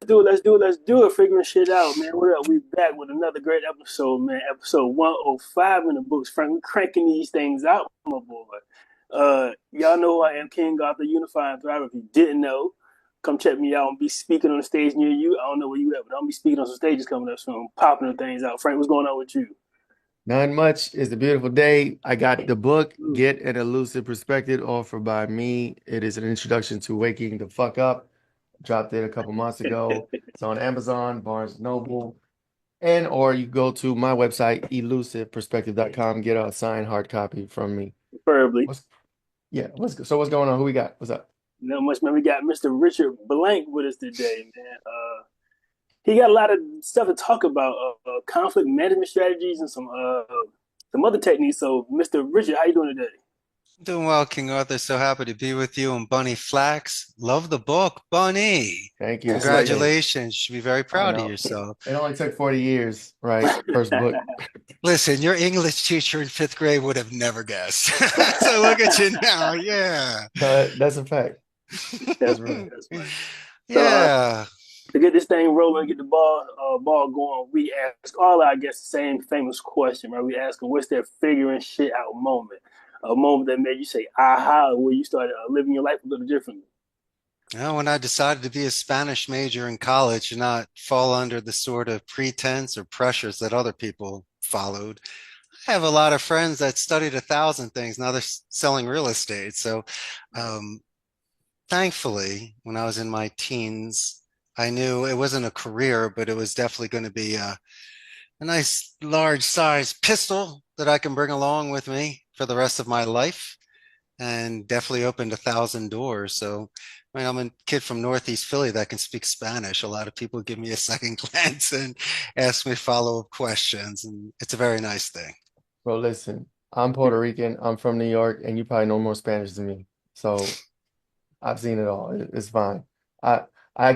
Let's do it. Figuring shit out, man. What up? We back with another great episode, man. Episode 105 in the books. Frank, we cranking these things out, my boy. Y'all know who I am, King Arthur, Unifying Thriver. If you didn't know, come check me out and be speaking on a stage near you. I don't know where you at, but I'll be speaking on some stages coming up soon, popping the things out. Frank, what's going on with you? Not much. It's a beautiful day. I got the book, Get an Elusive Perspective, offered by me. It is an introduction to waking the fuck up. Dropped it a couple months ago. It's on Amazon, Barnes Noble, and or you go to my website, elusiveperspective.com, get a signed hard copy from me. Preferably. What's what's going on? Who we got? What's up? Not much, man. We got Mr. Richard Blank with us today, man. He got a lot of stuff to talk about, conflict management strategies and some other techniques. So, Mr. Richard, how you doing today? Doing well, King Arthur. So happy to be with you and Bunee Flacs. Love the book, Bunny. Thank you. Congratulations. You should be very I proud of know. yourself. It only took 40 years, right? First book. Listen, your English teacher in fifth grade would have never guessed. So look at you now. Yeah. That's a fact. That's right. That's right. So, Yeah. to get this thing rolling, get the ball going, we ask all our guests the same famous question, right? We ask them, what's their figuring shit out moment? A moment that made you say, aha, where you started living your life a little differently. When I decided to be a Spanish major in college and not fall under the sort of pretense or pressures that other people followed, I have a lot of friends that studied 1,000 things. Now they're selling real estate. So, um, thankfully, when I was in my teens, I knew it wasn't a career, but it was definitely going to be a nice large size pistol that I can bring along with me for the rest of my life, and definitely opened 1,000 doors. So, I mean, I'm a kid from Northeast Philly that can speak Spanish. A lot of people give me a second glance and ask me follow-up questions, and it's a very nice thing. Bro, listen, I'm Puerto Rican. I'm from New York, and you probably know more Spanish than me. So I've seen it all. It's fine. I,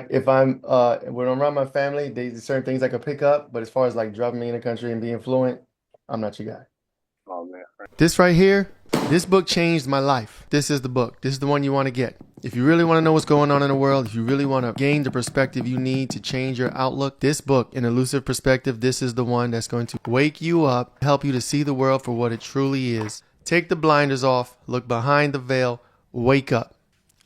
if I'm when I'm around my family, there's certain things I can pick up, but as far as like dropping me in the country and being fluent, I'm not your guy. Oh, man. This right here, this book changed my life. This is the book. This is the one you want to get. If you really want to know what's going on in the world, if you really want to gain the perspective you need to change your outlook, this book, An Elusive Perspective, this is the one that's going to wake you up, help you to see the world for what it truly is. Take the blinders off, look behind the veil, wake up.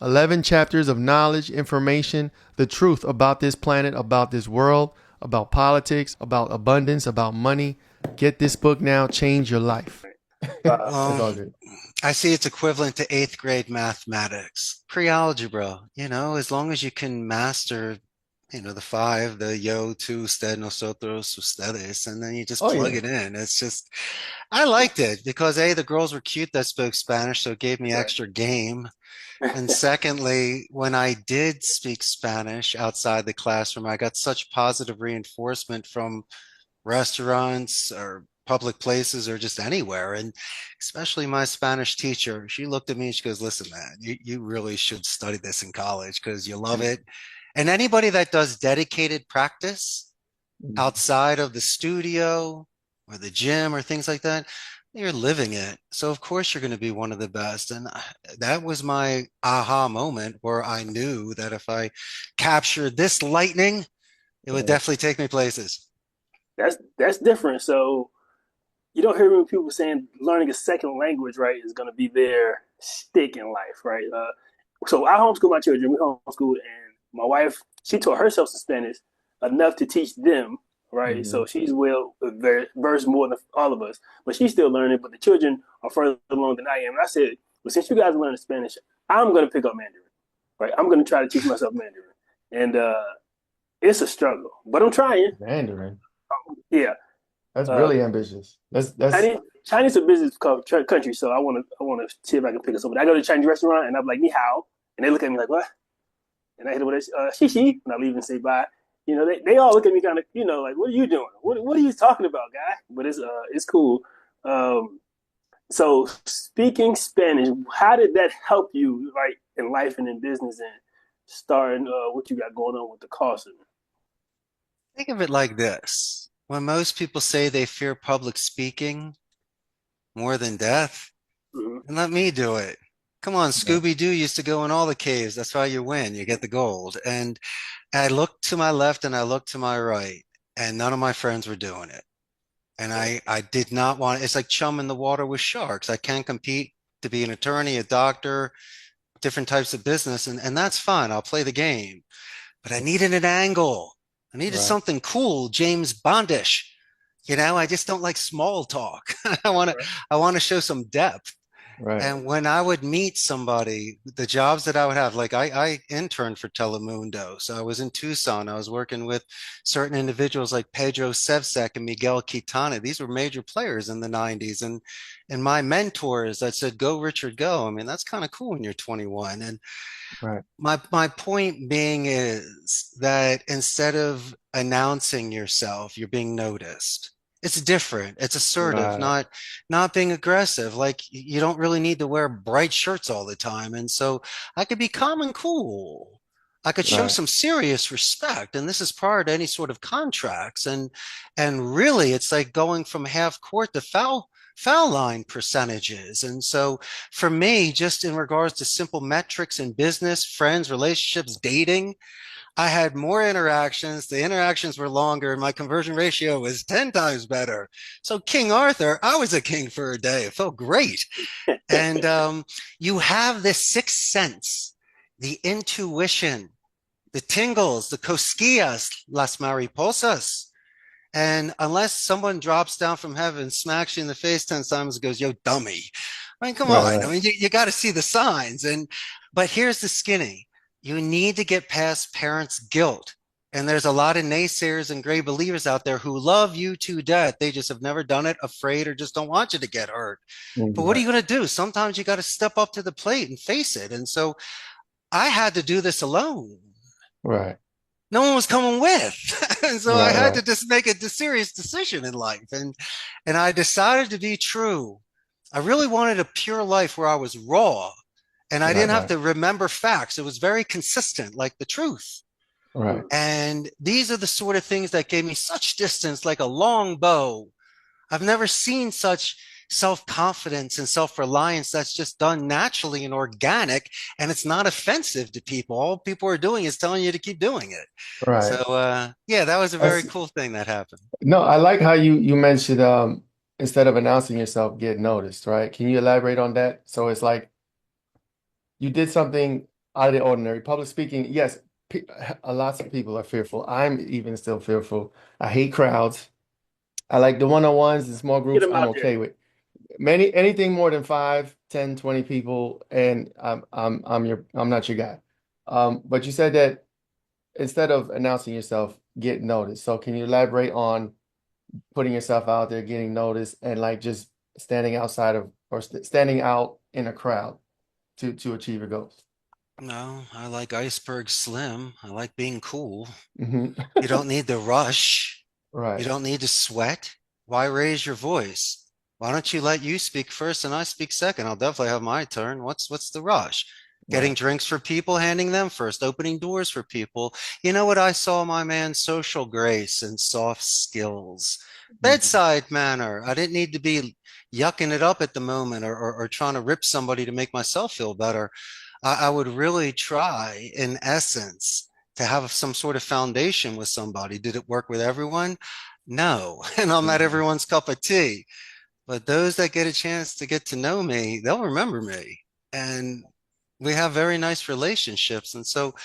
11 chapters of knowledge, information, the truth about this planet, about this world, about politics, about abundance, about money. Get this book now, change your life. It's all Um, good. I see it's equivalent to eighth grade mathematics, pre-algebra, as long as you can master, the five, the yo, tú, usted, nosotros, ustedes, and then you just Oh plug yeah. it in. It's just, I liked it because A, the girls were cute that spoke Spanish, so it gave me Right. extra game. And secondly, when I did speak Spanish outside the classroom, I got such positive reinforcement from restaurants or public places or just anywhere. And especially my Spanish teacher, she looked at me and she goes, listen, man, you really should study this in college because you love it. And anybody that does dedicated practice outside of the studio or the gym or things like that, you're living it. So of course you're going to be one of the best. And that was my aha moment where I knew that if I captured this lightning, it would Yeah. definitely take me places. That's different. So, you don't hear many people saying learning a second language, right, is going to be their stick in life, right? So I homeschool my children. We homeschool, and my wife, she taught herself some Spanish enough to teach them, right? Mhm. So she's well versed more than all of us, but she's still learning. But the children are further along than I am. And I said, well, since you guys are learning Spanish, I'm going to pick up Mandarin, right? I'm going to try to teach myself Mandarin, and it's a struggle, but I'm trying. Mandarin. Yeah, That's uh, really ambitious. That's Chinese a business country, so I want to see if I can pick us up. I go to a Chinese restaurant and I'm like ni hao, and they look at me like what? And I hit them with xi xi, and I leave and say bye. They all look at me kind of like what are you doing? What are you talking about, guy? But it's cool. Um, so speaking Spanish, how did that help you like in life and in business and starting what you got going on with the cost? Think of it like this. When most people say they fear public speaking more than death, Mm-hmm. and let me do it. Come on, yeah. Scooby-Doo used to go in all the caves. That's why you win. You get the gold. And I looked to my left and I looked to my right, and none of my friends were doing it. And I did not want it's like chum in the water with sharks. I can't compete to be an attorney, a doctor, different types of business, and that's fine. I'll play the game. But I needed an angle. I needed Right. something cool, James Bondish. I just don't like small talk. I want to Right. I want to show some depth. Right. And when I would meet somebody, the jobs that I would have, like I interned for Telemundo. So I was in Tucson. I was working with certain individuals like Pedro Sevsek and Miguel Quintana. These were major players in the 90s. And my mentors that said, go, Richard, go. I mean, that's kind of cool when you're 21. And Right. my point being is that instead of announcing yourself, you're being noticed. It's different. It's assertive, Right. not being aggressive. Like you don't really need to wear bright shirts all the time. And so I could be calm and cool. I could show Right. some serious respect, and this is prior to any sort of contracts. And really, it's like going from half court to foul line percentages. And so for me, just in regards to simple metrics in business, friends, relationships, dating, I had more interactions. The interactions were longer, and my conversion ratio was 10 times better. So, King Arthur, I was a king for a day. It felt great. And you have this sixth sense, the intuition, the tingles, the cosquillas, las mariposas. And unless someone drops down from heaven, smacks you in the face 10 times and goes, yo, dummy. I mean, come Right. on. I Right. mean, you got to see the signs. But here's the skinny. You need to get past parents' guilt. And there's a lot of naysayers and gray believers out there who love you to death. They just have never done it, afraid, or just don't want you to get hurt. But what are Mhm. you going to do? Sometimes you got to step up to the plate and face it. And so I had to do this alone. Right. No one was coming with. And so I Right. had to Right. just make a serious decision in life. And I decided to be true. I really wanted a pure life where I was raw and I Right. didn't have Right. to remember facts. It was very consistent, like the truth. Right. Mm. And these are the sort of things that gave me such distance, like a long bow. I've never seen such self-confidence and self-reliance that's just done naturally and organic, and it's not offensive to people. All people are doing is telling you to keep doing it. So Right. yeah, that was a very That's cool thing that happened. no, I like how you mentioned instead of announcing yourself, get noticed, right? Can you elaborate on that? So it's like you did something out of the ordinary. Public speaking, yes, pe a lots of people are fearful. I'm even still fearful. I hate crowds. I like the one-on-ones, the small Get groups, them I'm out there. okay with. Anything more than 5, 10, 20 people, and I'm not your guy. But you said that instead of announcing yourself, get noticed. So can you elaborate on putting yourself out there, getting noticed, and like just standing outside of or standing out in a crowd to achieve your goals? No, I like iceberg slim. I like being cool. Hmm. You don't need to rush. You Right. don't need to sweat. Why raise your voice? Why don't you let you speak first and I speak second? I'll definitely have my turn. What's the rush? Getting Right. drinks for people, handing them first, opening doors for people. You know what I saw, my man? Social grace and soft skills. Mhm. Bedside manner. I didn't need to be yucking it up at the moment or trying to rip somebody to make myself feel better. I would really try, in essence, to have some sort of foundation with somebody. Did it work with everyone? No. And I'm not Mhm. everyone's cup of tea. But those that get a chance to get to know me, they'll remember me. And we have very nice relationships. And so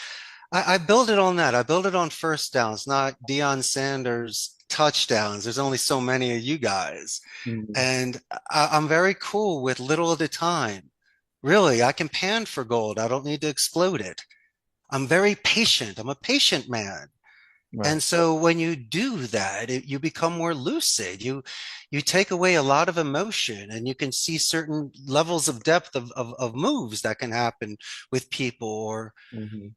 I build it on that. I build it on first downs, not Deion Sanders touchdowns. There's only so many of you guys. Mhm. And I'm very cool with little at a time. Really, I can pan for gold. I don't need to explode it. I'm very patient. I'm a patient man. Right. And so when you do that, you become more lucid. You take away a lot of emotion and you can see certain levels of depth of moves that can happen with people. Or Hmm.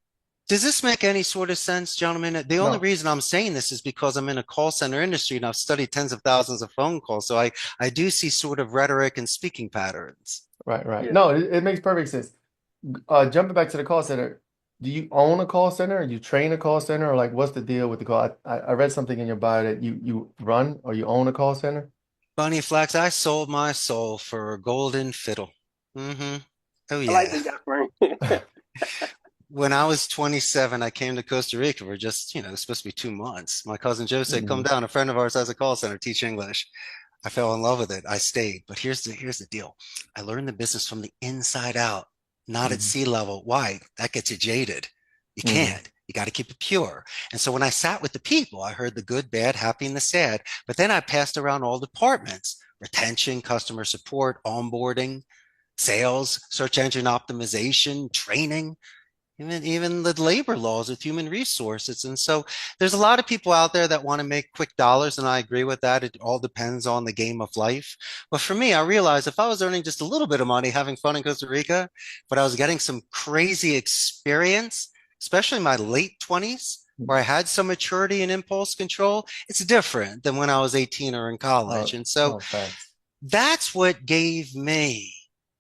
does this make any sort of sense, gentlemen? The only No. reason I'm saying this is because I'm in a call center industry and I've studied tens of thousands of phone calls. So I do see sort of rhetoric and speaking patterns. Right. Right. Yeah. No, it makes perfect sense. Jumping back to the call center, do you own a call center? Or you train a call center, or like what's the deal with the call? I read something in your bio that you run or you own a call center. Bunee Flacs, I sold my soul for a golden fiddle. Oh I like yeah. this guy, Frank. when I was 27, I came to Costa Rica for just, it was supposed to be 2 months. My cousin Joe said, come Mhm. down. A friend of ours has a call center, teach English. I fell in love with it. I stayed. But here's the deal. I learned the business from the inside out, not at Mhm. sea level. Why? That gets you jaded. You Mhm. can't. You got to keep it pure. And so when I sat with the people, I heard the good, bad, happy, and the sad. But then I passed around all departments: retention, customer support, onboarding, sales, search engine optimization, training, even the labor laws with human resources. And so there's a lot of people out there that want to make quick dollars, and I agree with that. It all depends on the game of life. But for me, I realized if I was earning just a little bit of money having fun in Costa Rica, but I was getting some crazy experience, especially in my late 20s, where I had some maturity and impulse control, it's different than when I was 18 or in college. Oh, And so oh, facts. that's what gave me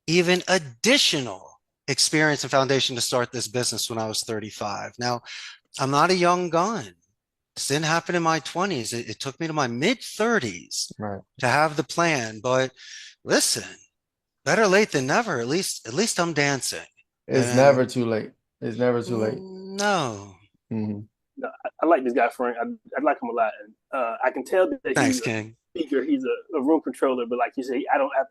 even additional experience and foundation to start this business when I was 35. Now, I'm not a young gun. This didn't happen in my 20s. It took me to my mid 30s Right. to have the plan. But listen, better late than never. At least I'm dancing. It's And never too late. It's never too late. no, Hmm. No, I like this guy Frank. I like him a lot. And I can tell that thanks, he's a King. speaker. He's a room controller. But like you say, I don't have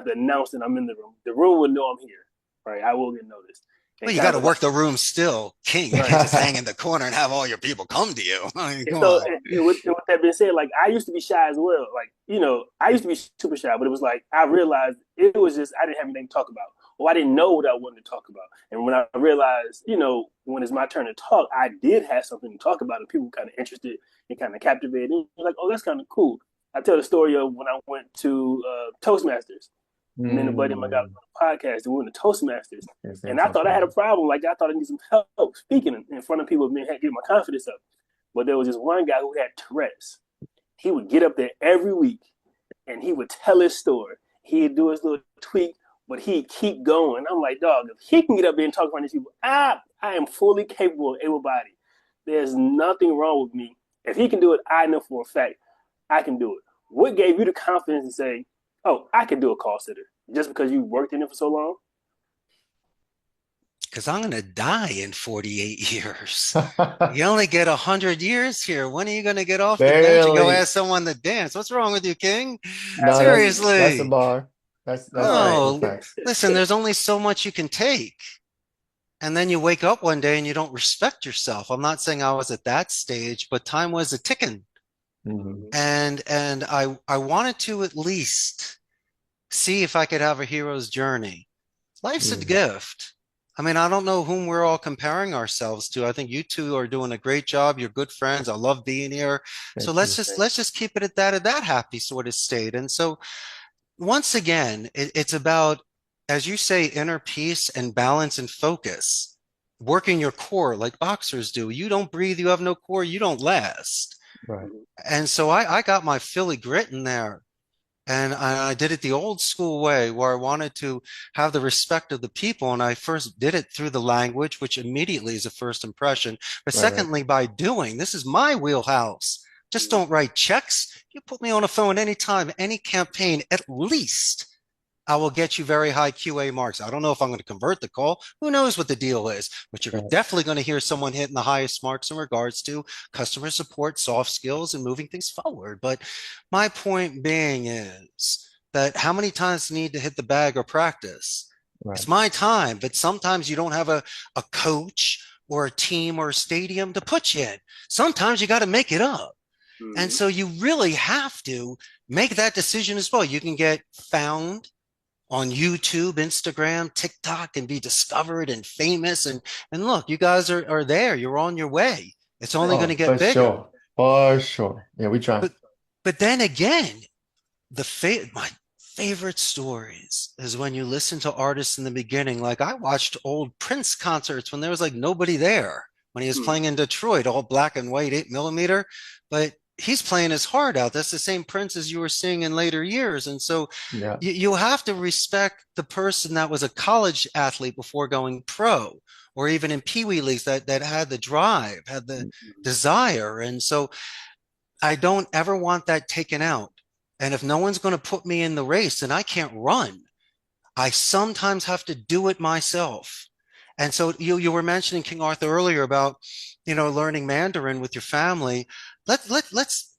to announce that I'm in the room. The room will know I'm here. Right? I will get noticed. Well, And you kind got of to like work the room still, King. You right. can't just hang in the corner and have all your people come to you. I mean, And come so, on. with that being said, like I used to be shy as well. Like I used to be super shy, but it was like I realized it was just I didn't have anything to talk about, or I didn't know what I wanted to talk about. And when I realized, when it's my turn to talk, I did have something to talk about, and people were kind of interested and kind of captivated. And like, oh, that's kind of cool. I tell the story of when I went to Toastmasters. Me and a buddy of mine got Mm. on a podcast and we went to Toastmasters. Yes, And yes, I yes, thought I had a problem. Like I thought I needed some help speaking in front of people and getting my confidence up. But there was this one guy who had Tourette's. He would get up there every week and he would tell his story. He'd do his little tweak, but he'd keep going. I'm like, dog, if he can get up there and talk in front of these people, I am fully capable, able bodied. There's nothing wrong with me. If he can do it, I know for a fact I can do it. What gave you the confidence to say, oh, I can do a call center just because you worked in it for so long? Because I'm going to die in 48 years. You only get 100 years here. When are you going to get off the bench and go Barely. ask someone to dance? What's wrong with you, King? No, that's a Seriously. bar. That's All right. actual No, facts. listen, there's only so much you can take. And then you wake up one day and you don't respect yourself. I'm not saying I was at that stage, but time was a ticking. Hmm. And I wanted to at least see if I could have a hero's journey. Life's a Hmm. gift. I mean, I don't know whom we're all comparing ourselves to. I think you two are doing a great job. You're good friends. I love being here. So Thank let's you. just let's just keep it at that happy sort of state. And so once again, it's about, as you say, inner peace and balance and focus, working your core like boxers do. You don't breathe, you have no core, you don't last. Right. And so I got my Philly grit in there. And I did it the old school way where I wanted to have the respect of the people. And I first did it through the language, which immediately is a first impression. But Right. Right. secondly, by doing, this is my wheelhouse. Just don't write checks. You put me on a phone anytime, any campaign, at least I will get you very high QA marks. I don't know if I'm going to convert the call. Who knows what the deal is? But you're Right. definitely going to hear someone hitting the highest marks in regards to customer support, soft skills, and moving things forward. But my point being is that how many times do you need to hit the bag or practice? Right. It's my time, but sometimes you don't have a coach or a team or a stadium to put you in. Sometimes you got to make it up. And Mm-hmm. so you really have to make that decision as well. You can get found on YouTube, Instagram, TikTok, and be discovered and famous. And look, you guys are there. You're on your way. It's only going to Oh, for get bigger. sure. For sure. Yeah, we try. But but then again, my favorite stories is when you listen to artists in the beginning. Like I watched old Prince concerts when there was like nobody there, when he was Mm-hmm. playing in Detroit, all black and white, 8 millimeter. But he's playing his heart out. That's the same Prince as you were seeing in later years. And so Yeah. you have to respect the person that was a college athlete before going pro, or even in Pee Wee leagues that had the drive, had the desire. And so I don't ever want that taken out. And if no one's going to put me in the race and I can't run, I sometimes have to do it myself. And so you were mentioning King Arthur earlier about, learning Mandarin with your family. Let's,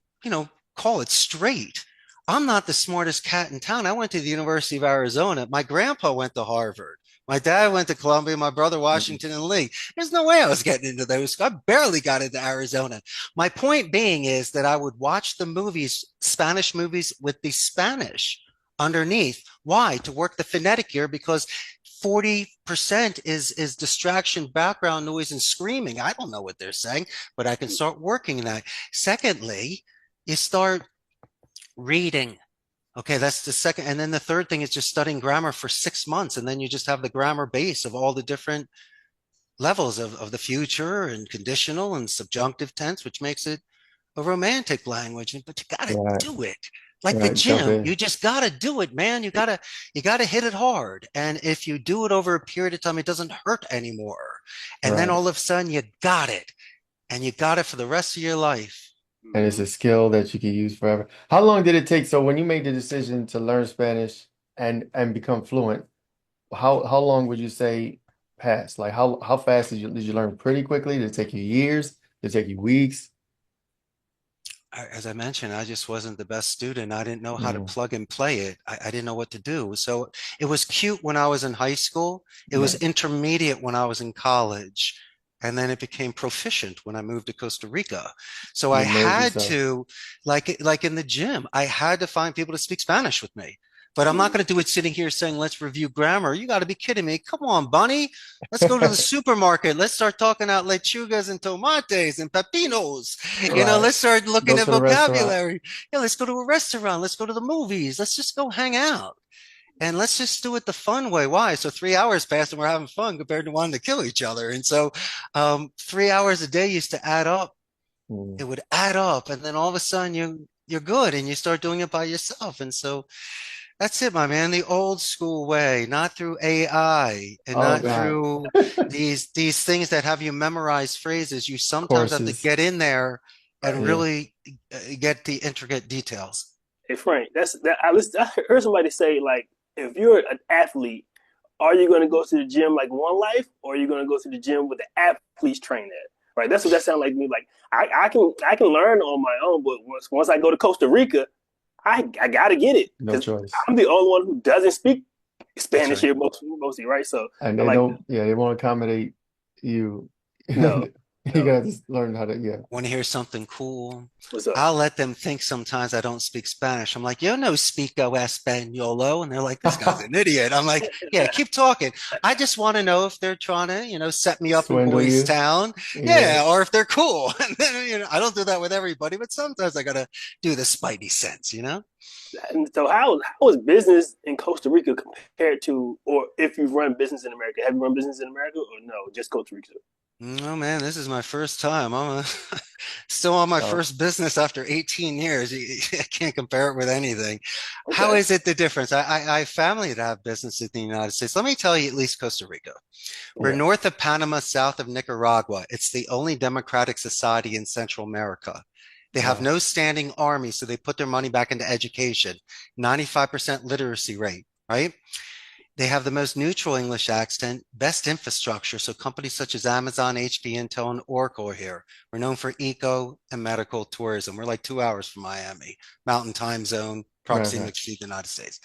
call it straight. I'm not the smartest cat in town. I went to the University of Arizona. My grandpa went to Harvard. My dad went to Columbia, my brother Mhm. Washington and Lee. There's no way I was getting into those. I barely got into Arizona. My point being is that I would watch the movies, Spanish movies with the Spanish underneath. Why? To work the phonetic ear, because 40% is distraction, background noise, and screaming. I don't know what they're saying, but I can start working that. Secondly, you start reading. Okay, that's the second. And then the third thing is just studying grammar for 6 months. And then you just have the grammar base of all the different levels of the future and conditional and subjunctive tense, which makes it a romantic language. But you got to Right, do it. Like the right. Jump gym, in. you just got to do it, man. You got to hit it hard. And if you do it over a period of time, it doesn't hurt anymore. And then Right. all of a sudden you got it, and you got it for the rest of your life. And it's Mhm. a skill that you can use forever. How long did it take? So when you made the decision to learn Spanish and become fluent, how long would you say passed? Like how fast did you learn pretty quickly? Did it take you years? Did it take you weeks? As I mentioned, I just wasn't the best student. I didn't know how to Mm, plug and play it. I didn't know what to do. So it was cute when I was in high school. It was right. intermediate when I was in college. And then it became proficient when I moved to Costa Rica. So I You immerse had yourself. to, like in the gym, I had to find people to speak Spanish with me. But I'm not Mhm. going to do it sitting here saying, let's review grammar. You got to be kidding me. Come on, Bunny. Let's go to the supermarket. Let's start talking out lechugas and tomates and pepinos. Right. Let's start looking Go at to the restaurant. vocabulary. Yeah, let's go to a restaurant. Let's go to the movies. Let's just go hang out. And let's just do it the fun way. Why? So 3 hours passed and we're having fun compared to wanting to kill each other. And so 3 hours a day used to add up. Mm. It would add up. And then all of a sudden you're good and you start doing it by yourself. And so that's it, my man. The old school way, not through AI and Oh not God. through these things that have you memorize phrases. You sometimes have to Courses. get in there and Right. Yeah. really get the intricate details. Hey Frank, that's that. I heard somebody say like, if you're an athlete, are you going to go to the gym like One Life, or are you going to go to the gym with the athletes train at? Right. That's what that sounds like to me. Like I can learn on my own, but once I go to Costa Rica, I got to get it No because choice. I'm the only one who doesn't speak That's Spanish right. here mostly, right? So And I'm they like, don't, yeah, they won't accommodate you. no, You no. gotta just learn how to, yeah. Want to hear something cool? What's up? I'll let them think sometimes I don't speak Spanish. I'm like, yo no speako españolo. And they're like, this guy's an idiot. I'm like, yeah, keep talking. I just want to know if they're trying to, set me up in Swindle Boys you. Town. Yeah. Yeah, or if they're cool. And then, I don't do that with everybody, but sometimes I gotta do the spidey sense. And so how is business in Costa Rica compared to, or if you've run business in America? Have you run business in America, or no, just Costa Rica? Oh man, this is my first time. Still on my Oh, first business after 18 years. I can't compare it with anything. How Okay. is it the difference? I have family that have business in the United States. Let me tell you, at least Costa Rica. We're yeah. north of Panama, south of Nicaragua. It's the only democratic society in Central America. They have Wow. no standing army, so they put their money back into education. 95% literacy rate, right? They have the most neutral English accent, best infrastructure. So companies such as Amazon, HP, Intel, and Oracle are here. We're known for eco and medical tourism. We're like 2 hours from Miami, Mountain Time Zone, Right, right. proximity to the United States.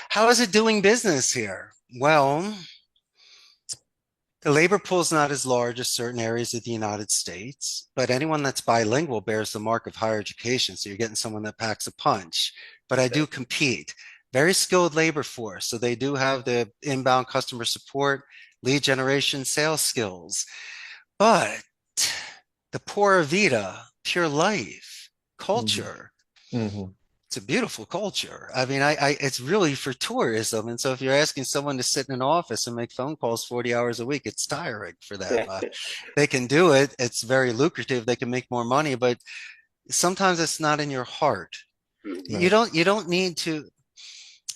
How is it doing business here? Well, the labor pool is not as large as certain areas of the United States, but anyone that's bilingual bears the mark of higher education. So you're getting someone that packs a punch. But I do compete. Very skilled labor force. So they do have the inbound customer support, lead generation, sales skills. But the pura vida, pure life, Mm-hmm. culture, Mm-hmm. it's a beautiful culture. I mean, it's really for tourism. And so if you're asking someone to sit in an office and make phone calls 40 hours a week, it's tiring for them. They can do it. It's very lucrative. They can make more money, but sometimes it's not in your heart. You Right. don't, you don't need to.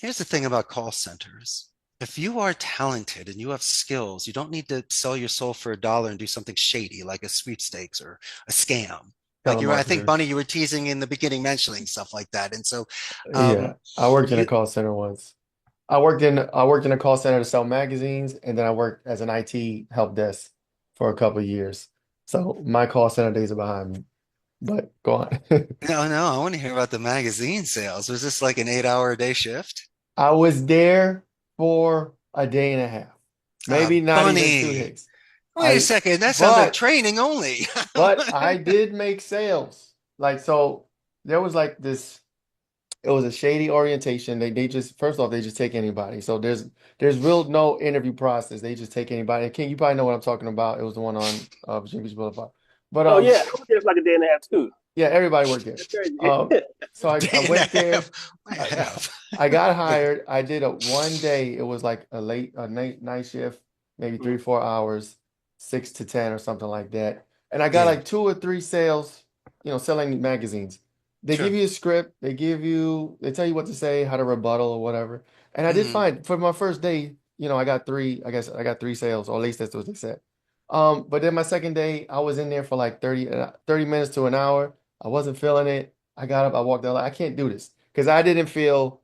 Here's the thing about call centers. If you are talented and you have skills, you don't need to sell your soul for $1 and do something shady like a sweepstakes or a scam. Like I think Bunny, Telemarketers. you were teasing in the beginning, mentioning stuff like that. And so, Yeah. um, I worked in a you, call center once. I worked in a call center to sell magazines, and then I worked as an IT help desk for a couple of years. So my call center days are behind me. But go on. No, no, I want to hear about the magazine sales. Was this like an 8 hour a day shift? I was there for a day and a half, maybe not even two Bunny. days. Wait a I second. That sounds like but training only. but I did make sales. Like so there was like this it was a shady orientation. They just first off they just take anybody. So there's real no interview process. They just take anybody. And King, you probably know what I'm talking about. It was the one on Virginia Beach Boulevard. But Oh yeah, I was there for like a day and a half too. yeah, everybody worked there. That's crazy. So I Day and a went there. half. I I, have. I got hired. I did a one day. It was like a night shift, maybe three, Mm, 4 hours, 6 to 10 or something like that. And I got Yeah, like two or three sales, selling magazines. They give sure. you a script. They tell you what to say, how to rebuttal or whatever. And I did Hmm. fine for my first day. I got three. I guess I got three sales, or at least that's what they said. But then my second day, I was in there for like 30 minutes to an hour. I wasn't feeling it. I got up. I walked out. Like, I can't do this because I didn't feel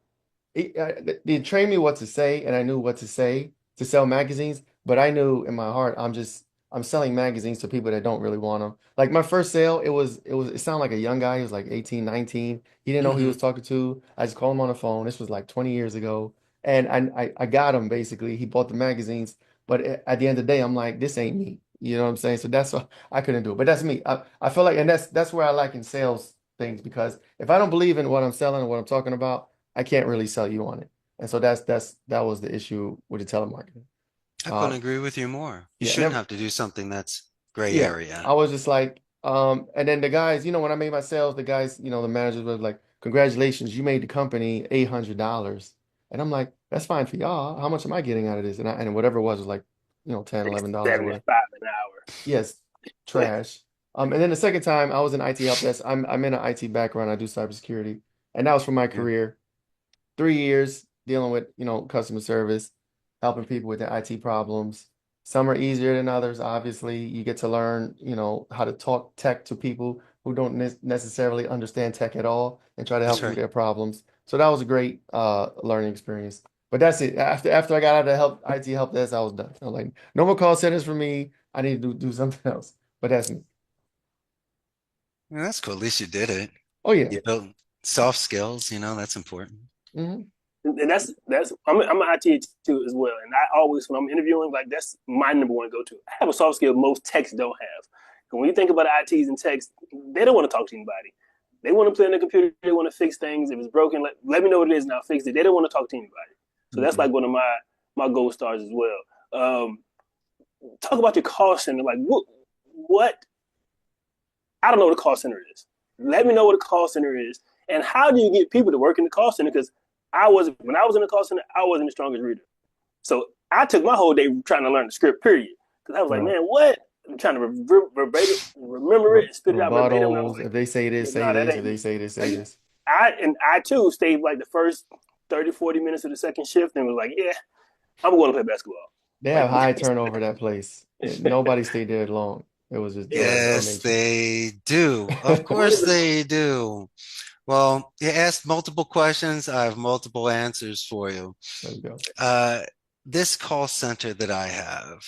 they trained me what to say, and I knew what to say to sell magazines. But I knew in my heart, I'm selling magazines to people that don't really want them. Like my first sale, it sounded like a young guy. He was like 18, 19. He didn't know who he Hmm. was talking to. I just called him on the phone. This was like 20 years ago, and I got him basically. He bought the magazines, but at the end of the day, I'm like, this ain't me. You know what I'm saying? So that's why I couldn't do it. But that's me. I feel like, and that's where I like in sales things because if I don't believe in what I'm selling and what I'm talking about. I can't really sell you on it. And so that was the issue with the telemarketing. I couldn't Uh, agree with you more. You yeah, shouldn't never, have to do something that's gray yeah. area. I was just like, and then the guys, when I made my sales, the guys, the managers were like, congratulations, you made the company $800. And I'm like, that's fine for y'all. How much am I getting out of this? And whatever it was like, 10, $11 or whatever. 75 an hour. Yes, trash. And then the second time I was in IT help desk. I'm in an IT background. I do cybersecurity. And that was for my Yeah, career. 3 years dealing with, customer service, helping people with their IT problems. Some are easier than others. Obviously, you get to learn, how to talk tech to people who don't necessarily understand tech at all and try to help that's them with right. their problems. So that was a great learning experience. But that's it. After I got out of the IT help desk, I was done. I was like, no more call centers for me. I need to do something else. But that's me. Yeah, that's cool. At least you did it. Oh yeah. You built soft skills, that's important. Hmm. And that's I'm an IT too as well. And I always when I'm interviewing, like that's my number one go to. I have a soft skill most techs don't have. And when you think about ITs and techs, they don't want to talk to anybody. They want to play on the computer. They want to fix things. If it's broken, let me know what it is and I'll fix it. They don't want to talk to anybody. So that's Hmm. like one of my gold stars as well. Talk about your call center. Like what I don't know what a call center is. Let me know what a call center is, and how do you get people to work in the call center? Because when I was in the call center, I wasn't the strongest reader. So I took my whole day trying to learn the script. Period. Because I was like, Right. man, what? I'm trying to verbatim, remember it, and spit it out verbatim. And I was Rebuttals. like, If they say this, say no, that this. If ain't they me. say this, say Like this. I too stayed like the first 30, 40 minutes of the second shift and was like, yeah, I'm going to play basketball. They have Like, high turnover that place. Nobody stayed there long. It was yeah. that Yes, nature. they do. Of What course is it? they do. Well, you asked multiple questions. I have multiple answers for you. There we go. Uh, this call center that I have,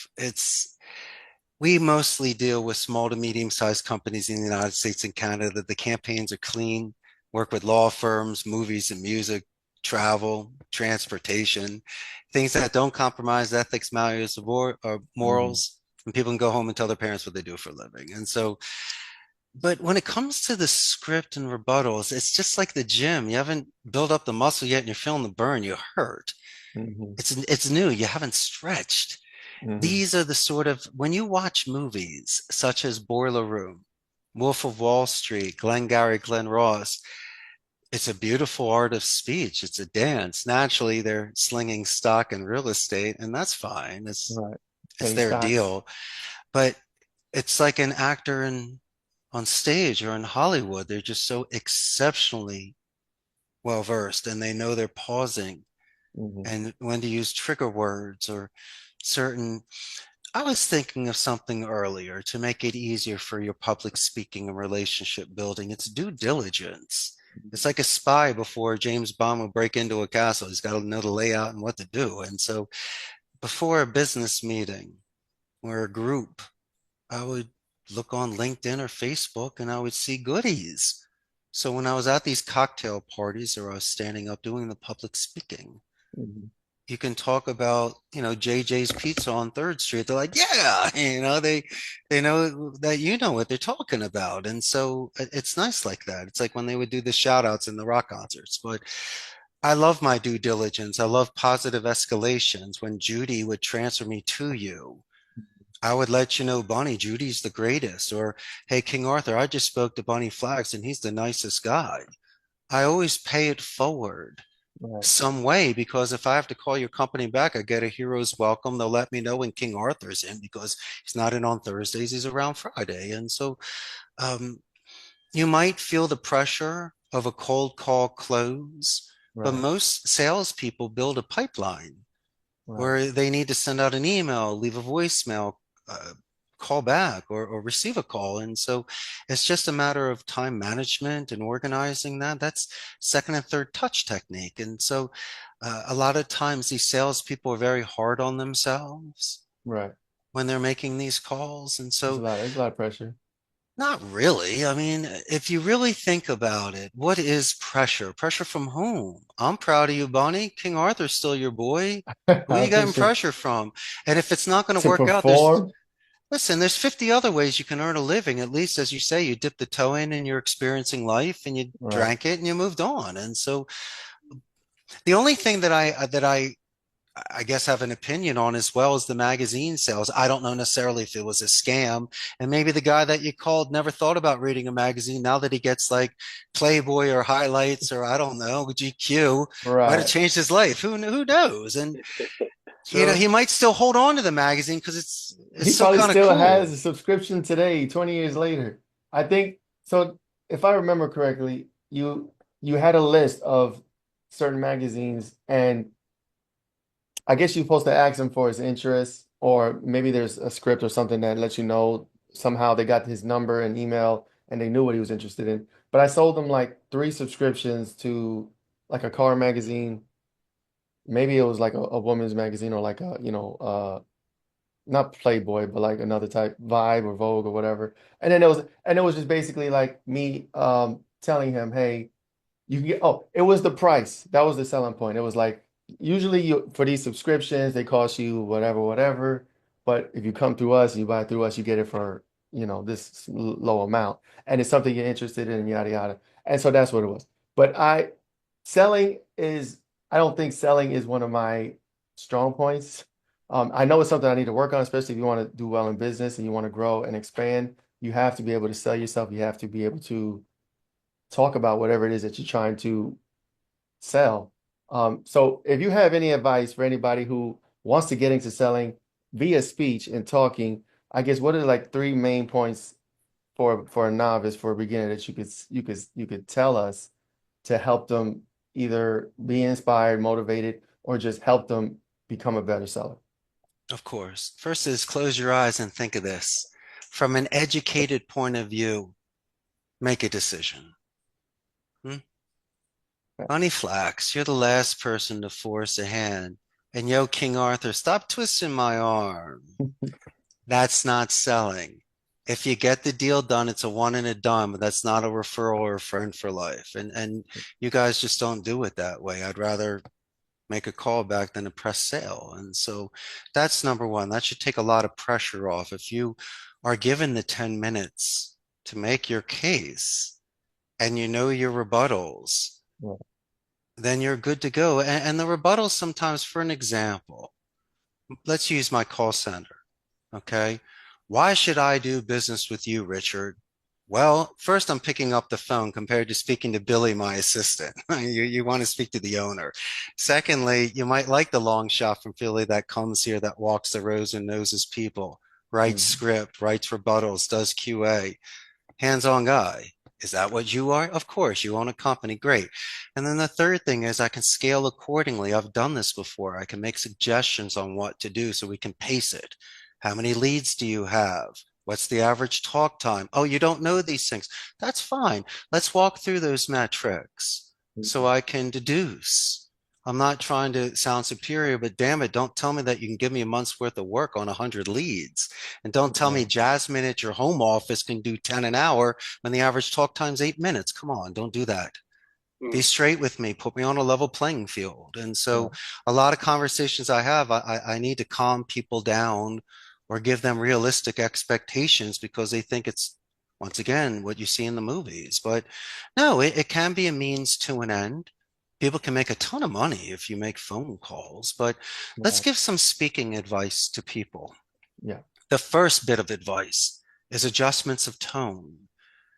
we mostly deal with small to medium-sized companies in the United States and Canada. The campaigns are clean, work with law firms, movies and music, travel, transportation, things that don't compromise ethics, values, or Hmm. morals. And people can go home and tell their parents what they do for a living. And so, but when it comes to the script and rebuttals, it's just like the gym. You haven't built up the muscle yet and you're feeling the burn, you hurt. Hmm. It's new. You haven't stretched. Hmm. These are the sort of, when you watch movies such as Boiler Room, Wolf of Wall Street, Glengarry Glen Ross, it's a beautiful art of speech. It's a dance. Naturally, they're slinging stock in real estate, and that's fine. Right. It's Penny their stocks. deal. But it's like an actor on stage or in Hollywood. They're just so exceptionally well versed, and they know they're pausing Hmm. and when to use trigger words or certain. I was thinking of something earlier to make it easier for your public speaking and relationship building. It's due diligence. It's like a spy before James Bond would break into a castle. He's got to know the layout and what to do. And so before a business meeting or a group, I would look on LinkedIn or Facebook and I would see goodies. So when I was at these cocktail parties or I was standing up doing the public speaking, Mhm. you can talk about, JJ's Pizza on Third Street. They're like, yeah, they know that you know what they're talking about. And so it's nice like that. It's like when they would do the shout outs in the rock concerts. But I love my due diligence. I love positive escalations. When Judy would transfer me to you, I would let you know, Bunny, Judy's the greatest. Or, hey, King Arthur, I just spoke to Bunee Flacs and he's the nicest guy. I always pay it forward Right. some way, because if I have to call your company back, I get a hero's welcome. They'll let me know when King Arthur's in because he's not in on Thursdays, he's around Friday. And so um, you might feel the pressure of a cold call close, but Right. most salespeople build a pipeline Right. where they need to send out an email, leave a voicemail, uh, call back, or receive a call. And so it's just a matter of time management and organizing that. That's second and third touch technique. And so a lot of times these salespeople are very hard on themselves Right. when they're making these calls. And so There's a lot of pressure. not really. I mean, if you really think about it, what is pressure? Pressure from whom? I'm proud of you, Bonnie. King Arthur's still your boy. Who I are you getting appreciate pressure from? And if it's not going to to work out, there's, perform. listen, there's 50 other ways you can earn a living. At least, as you say, you dipped the toe in and you're experiencing life and you Right. drank it and you moved on. And so the only thing that I guess have an opinion on as well as the magazine sales. I don't know necessarily if it was a scam, and maybe the guy that you called never thought about reading a magazine. Now that he gets like Playboy or highlights or I don't know, GQ, might have Right. changed his life. Who knows? And True. he might still hold on to the magazine because it's He still probably kind of still has cool. a subscription today, 20 years later. I think so. If I remember correctly, you had a list of certain magazines, and I guess you're supposed to ask him for his interest, or maybe there's a script or something that lets you know somehow they got his number and email and they knew what he was interested in. But I sold them like three subscriptions to like a car magazine. Maybe it was like a woman's magazine or like a, not Playboy, but like another type, Vibe or Vogue or whatever. And it was just basically like me telling him, hey, you can get, oh, it was the price. That was the selling point. It was like usually you for these subscriptions, they cost you whatever, whatever. But if you come through us and you buy through us, you get it for, this low amount. And it's something you're interested in, yada yada. And so that's what it was. But selling is, I don't think selling is one of my strong points. I know it's something I need to work on, especially if you want to do well in business and you want to grow and expand. You have to be able to sell yourself. You have to be able to talk about whatever it is that you're trying to sell. So if you have any advice for anybody who wants to get into selling via speech and talking, I guess what are like three main points for a novice, for a beginner that you could tell us to help them either be inspired, motivated, or just help them become a better seller? Of course. First is close your eyes and think of this. From an educated point of view, make a decision. Hmm? Bunny Flax, you're the last person to force a hand. And yo, King Arthur, stop twisting my arm. That's not selling. If you get the deal done, it's a one and a done, but that's not a referral or a friend for life. And you guys just don't do it that way. I'd rather make a call back than a press sale. And so that's number one. That should take a lot of pressure off. If you are given the 10 minutes to make your case and you know your rebuttals, Yeah. then you're good to go. And the rebuttals sometimes, for an example, let's use my call center. Okay. Why should I do business with you, Richard? Well, first, I'm picking up the phone compared to speaking to Billy, my assistant. You want to speak to the owner. Secondly, you might like the long shot from Philly that comes here, that walks the rows and knows his people, writes Mhm. script, writes rebuttals, does QA, hands-on guy. Is that what you are? Of course, you own a company. Great. And then the third thing is I can scale accordingly. I've done this before. I can make suggestions on what to do so we can pace it. How many leads do you have? What's the average talk time? Oh, you don't know these things. That's fine. Let's walk through those metrics so I can deduce. I'm not trying to sound superior, but damn it, don't tell me that you can give me a month's worth of work on 100 leads. And don't tell me Right. Jasmine at your home office can do 10 an hour when the average talk time's 8 minutes. Come on, don't do that. Be Mm. straight with me, put me on a level playing field. And so Right. a lot of conversations I have, I need to calm people down or give them realistic expectations because they think it's, once again, what you see in the movies. But no, it can be a means to an end. People can make a ton of money if you make phone calls, but let's Right. give some speaking advice to people. Yeah. The first bit of advice is adjustments of tone.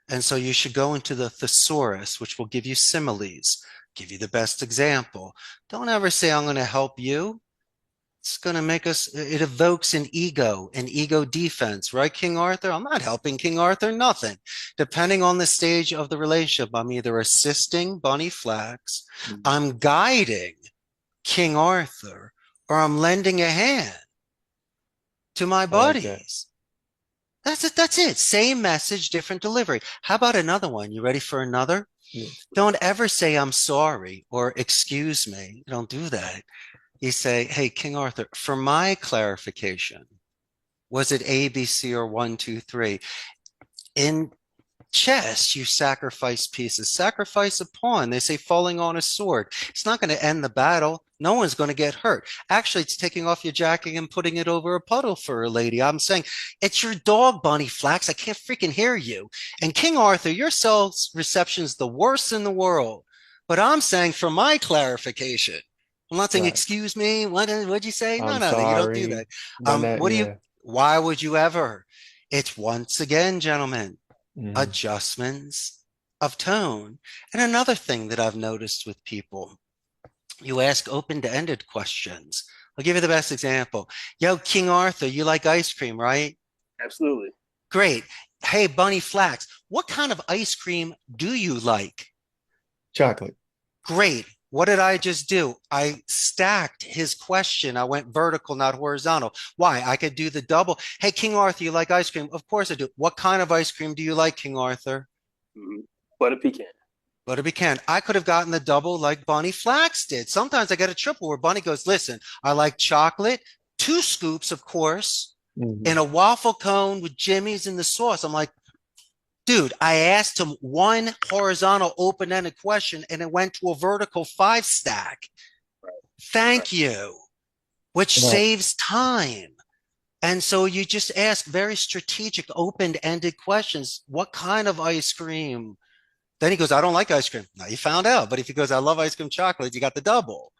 And so you should go into the thesaurus, which will give you similes, give you the best example. Don't ever say, I'm going to help you. It's going to make us, it evokes an ego defense, right, King Arthur? I'm not helping King Arthur, nothing. Depending on the stage of the relationship, I'm either assisting Bunee Flacs, Mhm. I'm guiding King Arthur, or I'm lending a hand to my I like that. buddies. That's it. That's it. Same message, different delivery. How about another one? You ready for another? Yes. Don't ever say I'm sorry or excuse me. Don't do that. You say, hey, King Arthur, for my clarification, was it A, B, C, or one, two, three? In chess, you sacrifice pieces. Sacrifice a pawn. They say falling on a sword. It's not going to end the battle. No one's going to get hurt. Actually, it's taking off your jacket and putting it over a puddle for a lady. I'm saying, it's your dog, Bunee Flacs. I can't freaking hear you. And King Arthur, your cell reception's the worst in the world. But I'm saying, for my clarification, I'm not saying, Right. excuse me. What'd you say? I'm No, you don't do sorry. that. None that. What do you, Yeah. why would you ever? It's once again, gentlemen, Hmm. adjustments of tone. And another thing that I've noticed with people, you ask open-ended questions. I'll give you the best example. Yo, King Arthur, you like ice cream, right? Absolutely. Great. Hey, Bunee Flacs, what kind of ice cream do you like? Chocolate. Great. What did I just do? I stacked his question. I went vertical, not horizontal. Why? I could do the double. Hey, King Arthur, you like ice cream? Of course I do. What kind of ice cream do you like, King Arthur? Mm-hmm. Butter pecan. Butter pecan. I could have gotten the double like Bunee Flacs did. Sometimes I get a triple where Bunny goes, listen, I like chocolate, 2 scoops, of course, in Hmm. a waffle cone with Jimmy's in the sauce. I'm like, dude, I asked him one horizontal open-ended question and it went to a vertical 5 stack. Right. Thank you, which Right. saves time. And so you just ask very strategic, open-ended questions. What kind of ice cream? Then he goes, I don't like ice cream. Now you found out. But if he goes, I love ice cream chocolate, you got the double.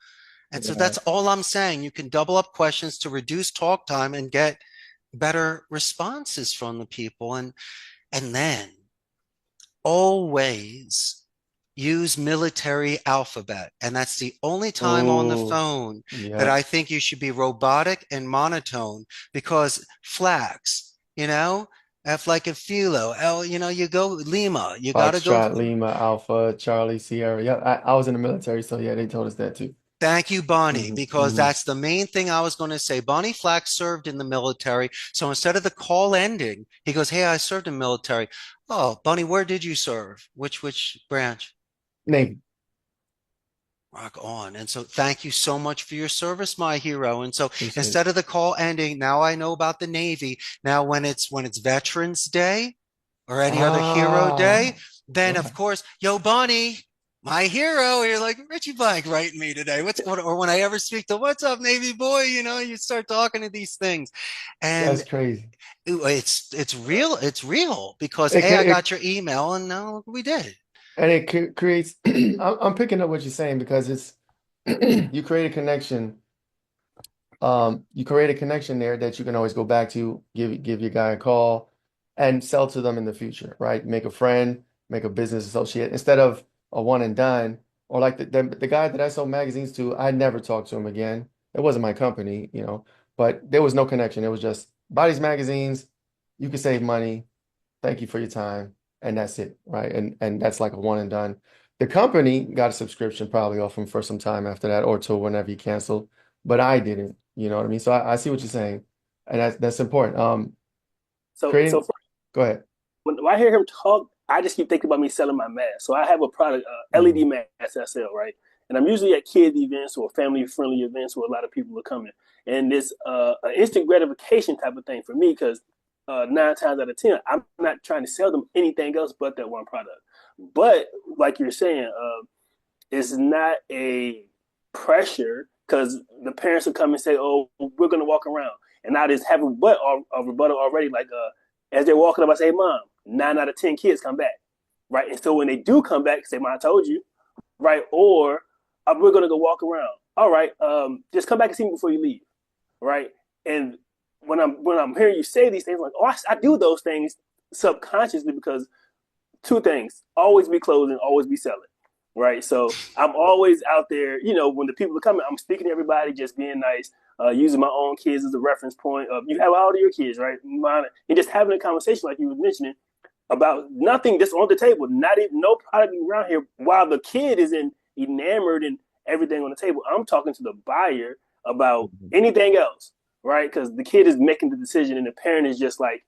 And so that's Right. all I'm saying. You can double up questions to reduce talk time and get better responses from the people. And then always use military alphabet. And that's the only time on the Oh, phone that yep. I think you should be robotic and monotone because flags, F like a philo, L, you go Lima, you got to go. Foxtrot, Lima, Alpha, Charlie, Sierra. Yep. I was in the military, so yeah, they told us that too. Thank you, Bonnie, Hmm. because Hmm. that's the main thing I was going to say. Bonnie Flack served in the military. So instead of the call ending, he goes, hey, I served in the military. Oh, Bonnie, where did you serve? Which branch? Navy. Rock on. And so thank you so much for your service, my hero. And so Appreciate it. instead of the call ending, now I know about the Navy. Now when it's Veterans Day or any other hero day, Ah, then of right. course, yo, Bonnie, my hero. You're like, Richie Bike writing me today. Or when I ever speak to what's up, Navy boy, you start talking to these things. And That's crazy. it's real, it's real because It, A, I it got your email and now look what we did. and it creates. I'm picking up what you're saying because it's you create a connection. You create a connection there that you can always go back to, give your guy a call, and sell to them in the future, right? Make a friend, make a business associate instead of a one and done. Or like the guy that I sold magazines to, I never talked to him again. It wasn't my company, but there was no connection. It was just buy these magazines, you can save money. Thank you for your time, and that's it, right? And that's like a one and done. The company got a subscription probably off him for some time after that, or till whenever he canceled, but I didn't. You know what I mean? So I see what you're saying, and that's important. So Creating. Go ahead. when I hear him talk, I just keep thinking about me selling my mask. So I have a product, LED mask I sell, right? And I'm usually at kids events or family friendly events where a lot of people are coming. And it's an instant gratification type of thing for me because 9 times out of 10, I'm not trying to sell them anything else but that one product. But like you're saying, it's not a pressure because the parents will come and say, "Oh, we're going to walk around," and I just have a rebuttal already. Like as they're walking up, I say, "Mom, 9 out of 10 kids come back, right?" And so when they do come back, say, "Mom, I told you," right? Or we're going to go walk around. All right, just come back and see me before you leave, right? And when I'm hearing you say these things, like, oh, I do those things subconsciously because two things: always be closing, always be selling, right? So I'm always out there. When the people are coming, I'm speaking to everybody, just being nice, using my own kids as a reference point. Of you have all of your kids, right? Mine, and just having a conversation like you were mentioning about nothing just on the table, not even no product around here, while the kid is enamored and everything on the table. I'm talking to the buyer about anything else, right? Because the kid is making the decision, and the parent is just like,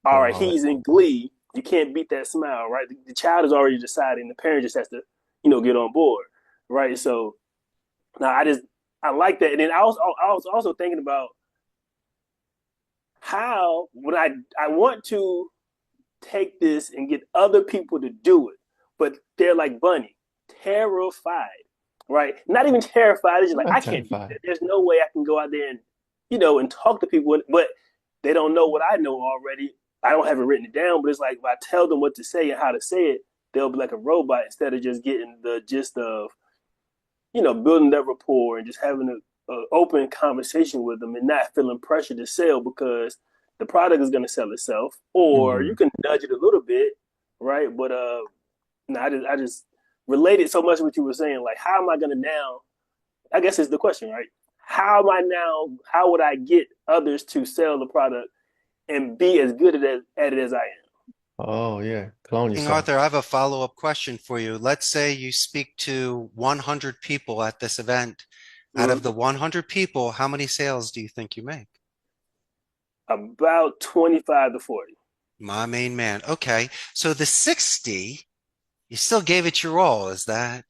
all right, he's in glee. You can't beat that smile, right? The child is already deciding. The parent just has to, get on board, right? So now I like that. And then I was also thinking about how when I want to take this and get other people to do it, but they're like Bunny, terrified, right? Not even terrified. They're just like, I'm I can't do terrified. that. There's no way I can go out there and and talk to people, but they don't know what I know already. I don't have it written down, but it's like if I tell them what to say and how to say it, they'll be like a robot instead of just getting the gist of building that rapport and just having a open conversation with them and not feeling pressure to sell because the product is going to sell itself, or you Mhm. can nudge it a little bit, right? But no, I just related so much to what you were saying. Like, how am I going to now? I guess is the question, right? How am I now? How would I get others to sell the product and be as good at it as I am? Oh yeah, clone King yourself. Arthur, I have a follow-up question for you. Let's say you speak to 100 people at this event. Out of Mm-hmm. the 100 people, how many sales do you think you make? About 25 to 40. My main man. Okay. So the 60, you still gave it your all. Is that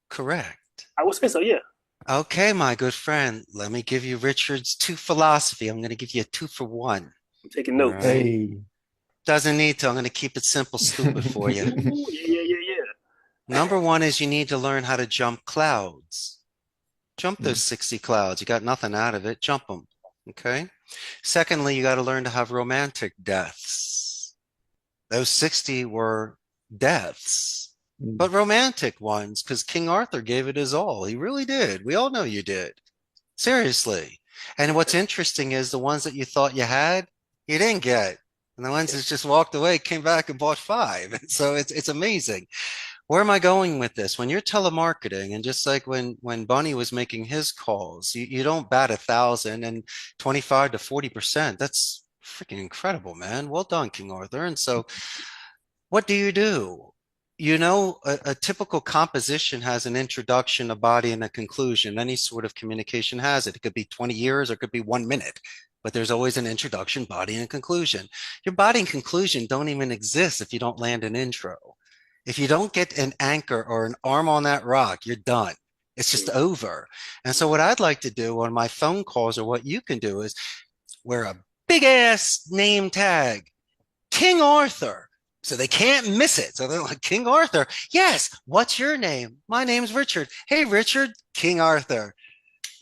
correct? I would say so. Yeah, Okay, my good friend. Let me give you Richard's two philosophy. I'm going to give you a 2 for 1. I'm taking All notes. right. Hey. Doesn't need to. I'm going to keep it simple, stupid for you. Ooh, yeah, yeah, yeah, yeah. Number one is you need to learn how to jump clouds. Jump those 60 clouds. You got nothing out of it. Jump them. Okay. Secondly, you got to learn to have romantic deaths. Those 60 were deaths, but romantic ones, because King Arthur gave it his all. He really did. We all know you did. Seriously. And what's interesting is the ones that you thought you had, you didn't get. And the ones that just walked away came back and bought 5. And so it's amazing. Where am I going with this? When you're telemarketing, and just like when Bunny was making his calls, you don't bat 1,000 and 25 to 40%. That's freaking incredible, man. Well done, King Arthur. And so what do you do? A typical composition has an introduction, a body, and a conclusion. Any sort of communication has it. It could be 20 years or it could be 1 minute, but there's always an introduction, body, and a conclusion. Your body and conclusion don't even exist if you don't land an intro. If you don't get an anchor or an arm on that rock, you're done. It's just over. And so what I'd like to do on my phone calls, or what you can do, is wear a big ass name tag, King Arthur. So they can't miss it. So they're like, King Arthur. Yes. What's your name? My name's Richard. Hey, Richard, King Arthur.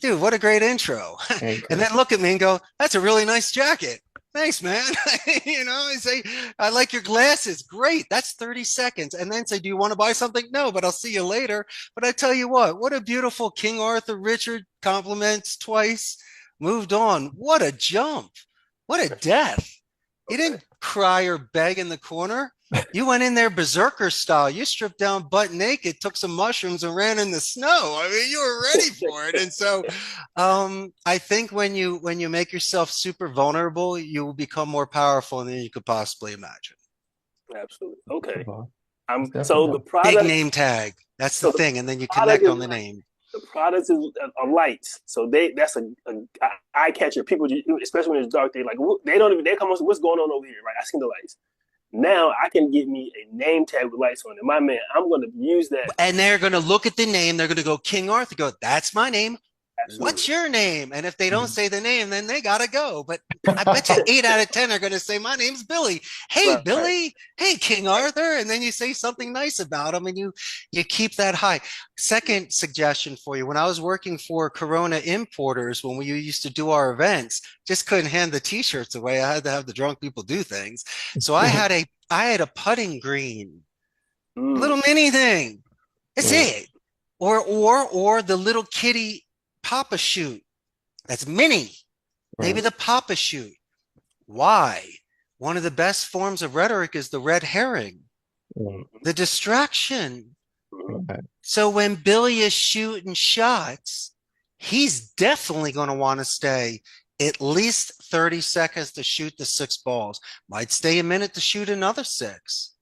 Dude, what a great intro. And Anchor. then look at me and go, that's a really nice jacket. Thanks, man. I say, I like your glasses. Great. That's 30 seconds. And then say, do you want to buy something? No, but I'll see you later. But I tell you what a beautiful King Arthur Richard, compliments twice, moved on. What a jump. What a death. You Okay. didn't cry or beg in the corner. You went in there berserker style. You stripped down butt naked, took some mushrooms, and ran in the snow. I mean, you were ready for it. And so, I think when you make yourself super vulnerable, you will become more powerful than you could possibly imagine. Absolutely. Okay. It's I'm definitely so the possible. Big product. name tag. That's the So the thing. And then you product connect is on the like name. The products are lights, so that's a eye catcher. People, especially when it's dark, they like they don't even they come up. What's going on over here? Right? I seen the lights. Now I can get me a name tag with lights on it. My man, I'm going to use that. And they're going to look at the name. They're going to go, King Arthur, go, that's my name. Absolutely. What's your name? And if they don't say the name, then they got to go. But I bet you 8 out of 10 are going to say, my name's Billy. Hey, Right, Billy. right. Hey, King Arthur. And then you say something nice about them and you keep that high. Second suggestion for you. When I was working for Corona Importers, when we used to do our events, just couldn't hand the t-shirts away. I had to have the drunk people do things. So I had a putting green, little mini thing. That's it. Or the little kitty Papa shoot. That's mini. Maybe the Papa shoot. Why? One of the best forms of rhetoric is the red herring, the distraction. So when Billy is shooting shots, he's definitely going to want to stay at least 30 seconds to shoot the 6 balls. Might stay a minute to shoot another 6.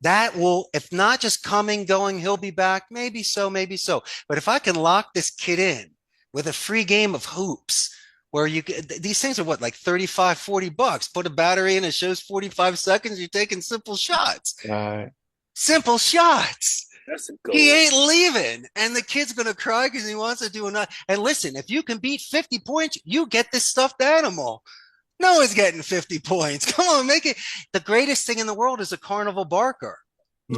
That will, if not just coming, going, he'll be back. Maybe so, maybe so. But if I can lock this kid in with a free game of hoops, where you these things are what, like 35, $40. Put a battery in, it shows 45 seconds. You're taking simple shots. Simple shots. That's a good He one. ain't leaving. And the kid's going to cry because he wants to do another. And listen, if you can beat 50 points, you get this stuffed animal. No one's getting 50 points. Come on, make it. The greatest thing in the world is a carnival barker.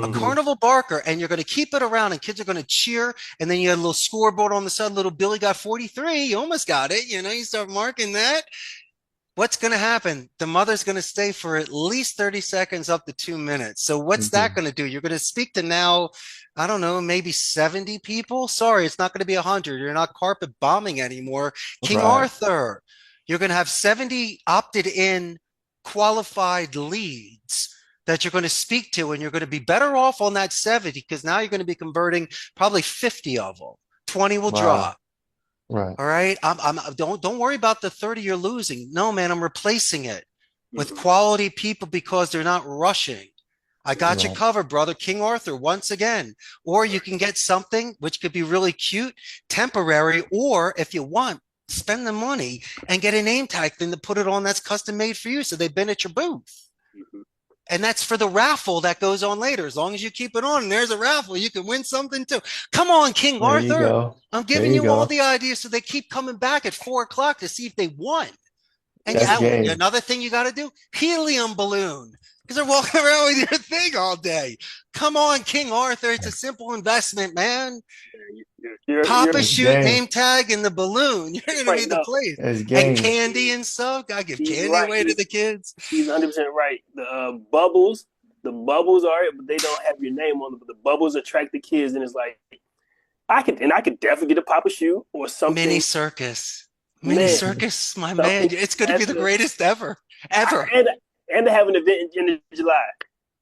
A carnival barker, and you're going to keep it around, and kids are going to cheer. And then you have a little scoreboard on the side. Little Billy got 43. You almost got it. You know, you start marking that. What's going to happen? The mother's going to stay for at least 30 seconds up to 2 minutes. So what's that going to do? You're going to speak to now, I don't know, maybe 70 people. Sorry, it's not going to be 100. You're not carpet bombing anymore. King Arthur. You're going to have 70 opted in qualified leads that you're going to speak to, and you're going to be better off on that 70 because now you're going to be converting probably 50 of them. 20 will drop. All right. Don't worry about the 30 you're losing. No, man, I'm replacing it with quality people because they're not rushing. I got you covered, brother. King Arthur, once again. Or you can get something which could be really cute, temporary, or if you want, spend the money and get a name tag thing to put it on that's custom made for you. So they've been at your booth. And that's for the raffle that goes on later. As long as you keep it on and there's a raffle, you can win something too. Come on, King Arthur. I'm giving you all the ideas so they keep coming back at 4 o'clock to see if they won. And another thing you got to do, helium balloon. Because they're walking around with your thing all day. Come on, King Arthur. It's a simple investment, man. Papa shoot, name tag, and the balloon. You're going to be the place. And candy and stuff. I give candy away to the kids. He's 100% right. The bubbles are it, but they don't have your name on them. But the bubbles attract the kids, and it's like I could definitely get a Papa shoot or something. Mini circus, my man. It's going to be the greatest ever. And to have an event in July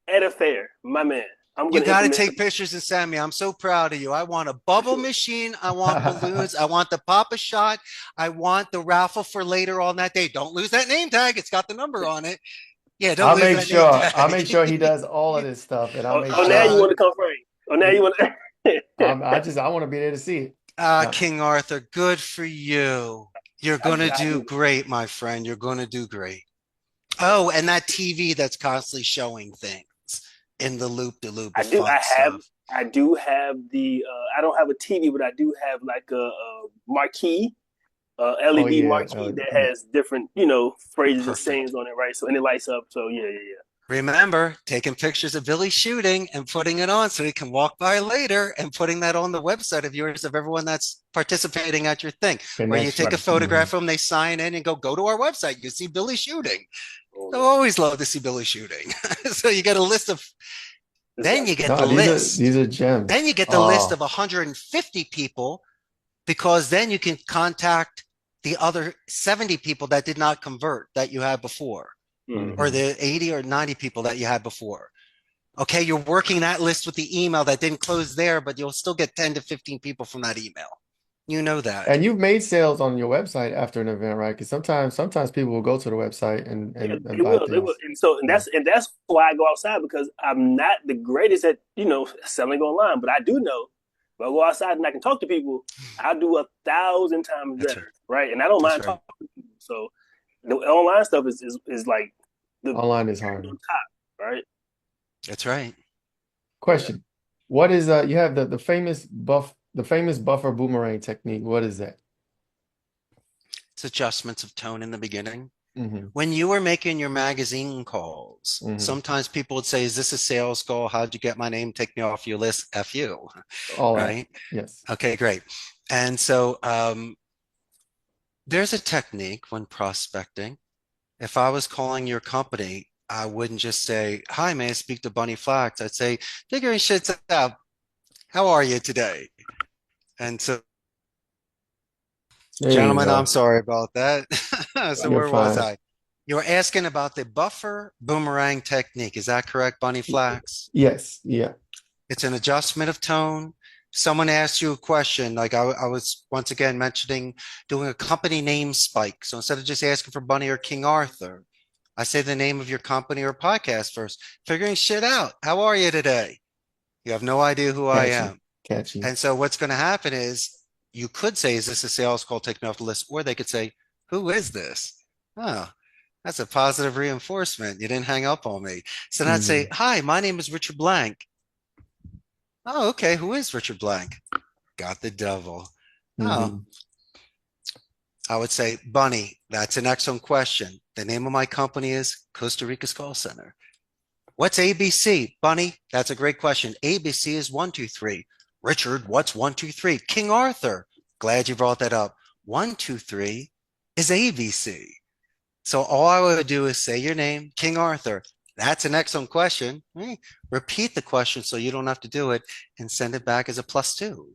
at a fair, my man. You got to take pictures and send me. I'm so proud of you. I want a bubble machine. I want balloons. I want the Papa shot. I want the raffle for later on that day. Don't lose that name tag. It's got the number on it. Yeah, don't lose that name tag. I'll make sure he does all of this stuff. And I'll make sure. Now you want to come frame. Now you want to. I want to be there to see it. King Arthur, good for you. You're going to do great, my friend. You're going to do great. Oh, and that TV that's constantly showing things in the loop-de-loop. I do have the. I don't have a TV, but I do have like a marquee, LED marquee that has different, phrases and sayings on it, right? So and it lights up. So yeah. Remember, taking pictures of Billy shooting and putting it on so he can walk by later and putting that on the website of yours of everyone that's participating at your thing. Where you take a photograph of them, they sign in and go to our website. You see Billy shooting. I always love to see Billy shooting. So you get a list of, then you get the list. These are gems. Then you get the list of 150 people, because then you can contact the other 70 people that did not convert that you had before, or the 80 or 90 people that you had before. Okay, you're working that list with the email that didn't close there, but you'll still get 10 to 15 people from that email. You know that. And you've made sales on your website after an event, right? Because sometimes people will go to the website and buy things. They will. And that's why I go outside, because I'm not the greatest at selling online, but I do know If I go outside and I can talk to people, I'll do 1,000 times That's right. better, right? And I don't That's mind right. talking to people. So the online stuff is like the Online is cherry hard. on top, right? That's right. Yeah. Question. What is you have the famous buffer boomerang technique. What is that? It's adjustments of tone in the beginning. Mm-hmm. When you were making your magazine calls, Mm-hmm. sometimes people would say, is this a sales call? How'd you get my name? Take me off your list. F you. All that. Right? Yes. Okay, great. And so there's a technique when prospecting. If I was calling your company, I wouldn't just say, hi, may I speak to Bunee Flacs? I'd say, figuring shit out. How are you today? And so, There you gentlemen, I'm go. sorry about that. So You're where was fine. I? You were asking about the buffer boomerang technique. Is that correct, Bunee Flacs? Yes. Yeah. It's an adjustment of tone. Someone asks you a question, like I was once again mentioning doing a company name spike. So instead of just asking for Bunny or King Arthur, I say the name of your company or podcast first. Figuring shit out. How are you today? You have no idea who I Catchy. am. Catchy. And so what's going to happen is you could say, is this a sales call taken off the list? Or they could say, who is this? Oh, that's a positive reinforcement. You didn't hang up on me. So then I'd Mm-hmm. say, hi, my name is Richard Blank. Oh, okay. Who is Richard Blank? Got the devil. Oh, Mm-hmm. I would say, Bunny, that's an excellent question. The name of my company is Costa Rica's call center. What's ABC? Bunny, that's a great question. ABC is 123. Richard, what's 123? King Arthur. Glad you brought that up. 123 is ABC. So all I would do is say your name, King Arthur. That's an excellent question. Repeat the question so you don't have to do it and send it back as a +2.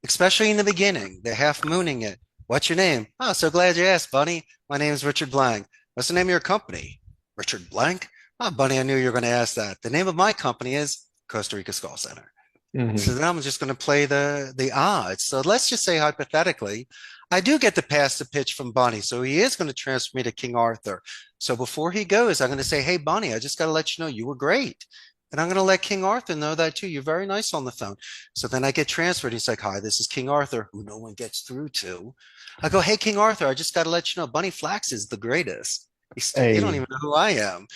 Especially in the beginning, they're half mooning it. What's your name? Oh, so glad you asked, Bunny. My name is Richard Blank. What's the name of your company? Richard Blank? Oh, Bunny, I knew you were going to ask that. The name of my company is Costa Rica's Call Center. So Mm-hmm. then I'm just going to play the odds. So let's just say hypothetically, I do get to pass the pitch from Bonnie. So he is going to transfer me to King Arthur. So before he goes, I'm going to say, hey, Bonnie, I just got to let you know you were great. And I'm going to let King Arthur know that too. You're very nice on the phone. So then I get transferred. He's like, hi, this is King Arthur, who no one gets through to. I go, hey, King Arthur, I just got to let you know Bunee Flacs is the greatest. You don't Hey. even know who I am.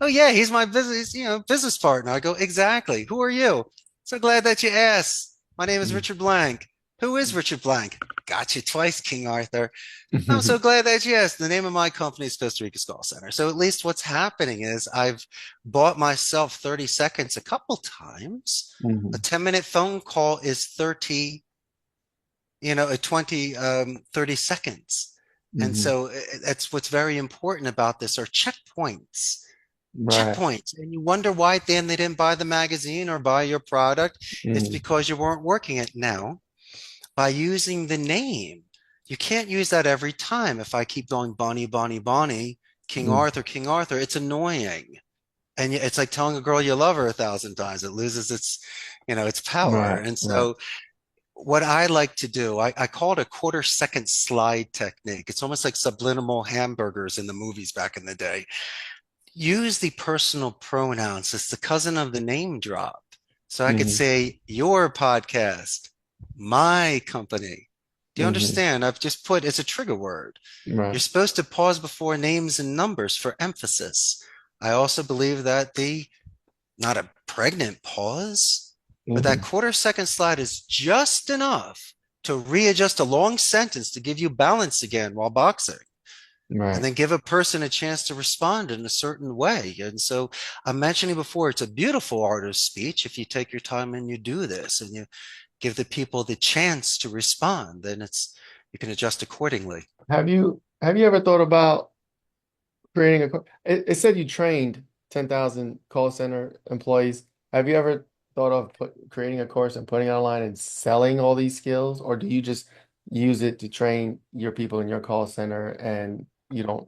Oh yeah, he's my business partner. I go, exactly. Who are you? So glad that you asked. My name is Richard Blank. Who is Richard Blank? Got you twice, King Arthur. I'm so glad that you asked. The name of my company is Costa Rica's Call Center. So at least what's happening is I've bought myself 30 seconds a couple times. A Mm-hmm. 10-minute phone call is 30 seconds. And Mm-hmm. so that's what's very important about this are checkpoints. Right. Checkpoints. And you wonder why then they didn't buy the magazine or buy your product. It's Mm-hmm. because you weren't working it. Now, by using the name, you can't use that every time. If I keep going Bonnie, Bonnie, Bonnie, King Arthur, it's annoying. And it's like telling a girl you love her 1,000 times. It loses its power. Right. And Right. so what I like to do, I call it a quarter-second slide technique. It's almost like subliminal hamburgers in the movies back in the day. Use the personal pronouns. It's the cousin of the name drop. So I could Mm-hmm. say your podcast, my company. Do you Mm-hmm. understand? I've just put it's a trigger word. You're Right. supposed to pause before names and numbers for emphasis. I also believe that the not a pregnant pause, but that Mm-hmm. quarter-second slide is just enough to readjust a long sentence to give you balance again while boxing and Right. then give a person a chance to respond in a certain way. And so I'm mentioning before, it's a beautiful art of speech if you take your time and you do this and you give the people the chance to respond, then you can adjust accordingly. Have you ever thought about creating it said you trained 10,000 call center employees. Have you ever thought of creating a course and putting it online and selling all these skills, or do you just use it to train your people in your call center and you don't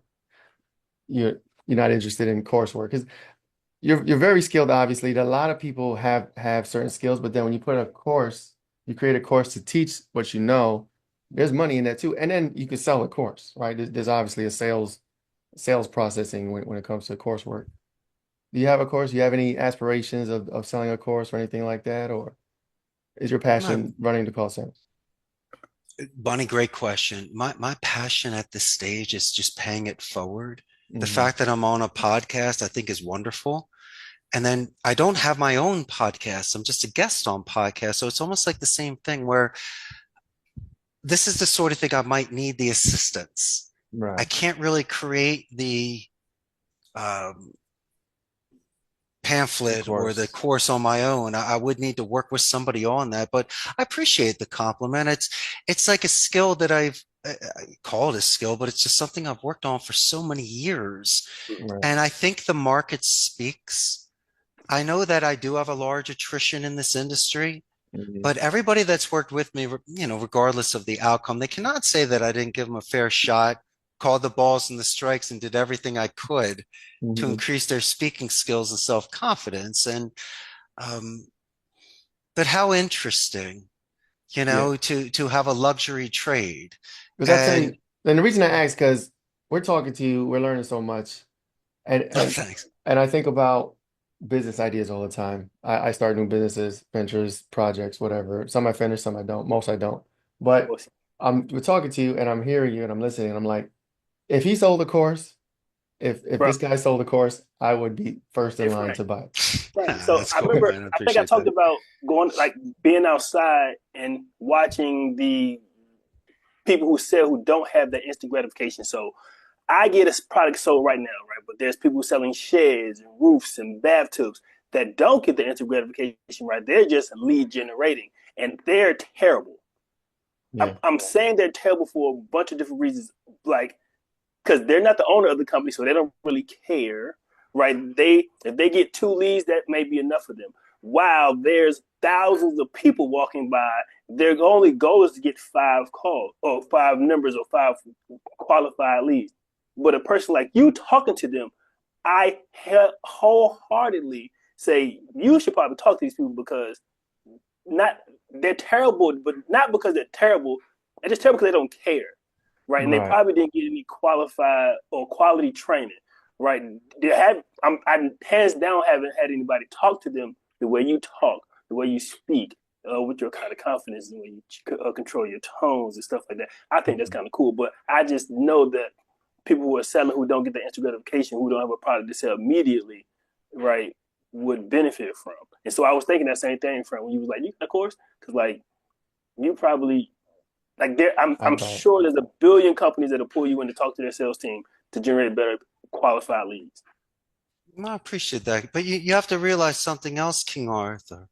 you're you're not interested in coursework? Because you're very skilled, obviously. A lot of people have certain skills, but then when you put a course, you create a course to teach what you know, there's money in that too. And then you can sell a course, right? There's obviously a sales processing when it comes to coursework. Do you have a course? Do you have any aspirations of selling a course or anything like that? Or is your passion running the call center? Bunny, great question. My passion at this stage is just paying it forward. The Hmm. fact that I'm on a podcast, I think is wonderful. And then I don't have my own podcast. I'm just a guest on podcast. So it's almost like the same thing where this is the sort of thing I might need the assistance. I Right. can't really create the um, Of pamphlet or the course. course on my own. I would need to work with somebody on that, but I appreciate the compliment. It's like a skill that I call it a skill, but it's just something I've worked on for so many years. Right. And I think the market speaks. I know that I do have a large attrition in this industry, Hmm. but everybody that's worked with me, regardless of the outcome, they cannot say that I didn't give them a fair shot, called the balls and the strikes, and did everything I could to Hmm. increase their speaking skills and self-confidence. And um, but how interesting, Yeah. to have a luxury trade. Because I tell And you, and the reason I ask, because we're talking to you, we're learning so much, and and thanks. and I think about business ideas all the time. I start new businesses, ventures, projects, whatever. Some I finish, some I don't. Most I don't. But we're talking to you, and I'm hearing you, and I'm listening, and I'm like, if he sold the course, if Bro, this guy sold the course, I would be first in if line Frank. to buy it. Right. So That's I cool, remember, man. I I think I appreciate talked that. about going, like being outside and watching the people who sell who don't have that instant gratification. So I get a product sold right now, right? But there's people selling sheds and roofs and bathtubs that don't get the instant gratification, right? They're just lead generating and they're terrible. Yeah. I'm saying they're terrible for a bunch of different reasons, like because they're not the owner of the company, so they don't really care, right? They if they get two leads, that may be enough for them. While there's thousands of people walking by, their only goal is to get five calls or five numbers or five qualified leads. But a person like you talking to them, I wholeheartedly say you should probably talk to these people because not they're terrible, but not because they're terrible. They're just terrible because they don't care, right? And they Right. probably didn't get any qualified or quality training, right? They have I hands down haven't had anybody talk to them the way you talk, the way you speak, with your kind of confidence, the way you control your tones and stuff like that. I think that's kind of cool, but I just know that people who are selling who don't get the instant gratification, who don't have a product to sell immediately, right, would benefit from. And so I was thinking that same thing from when you was like, you of course, because like you probably like there. I I'm don't. sure there's a billion companies that'll pull you in to talk to their sales team to generate better qualified leads. I appreciate that. But you have to realize something else, King Arthur.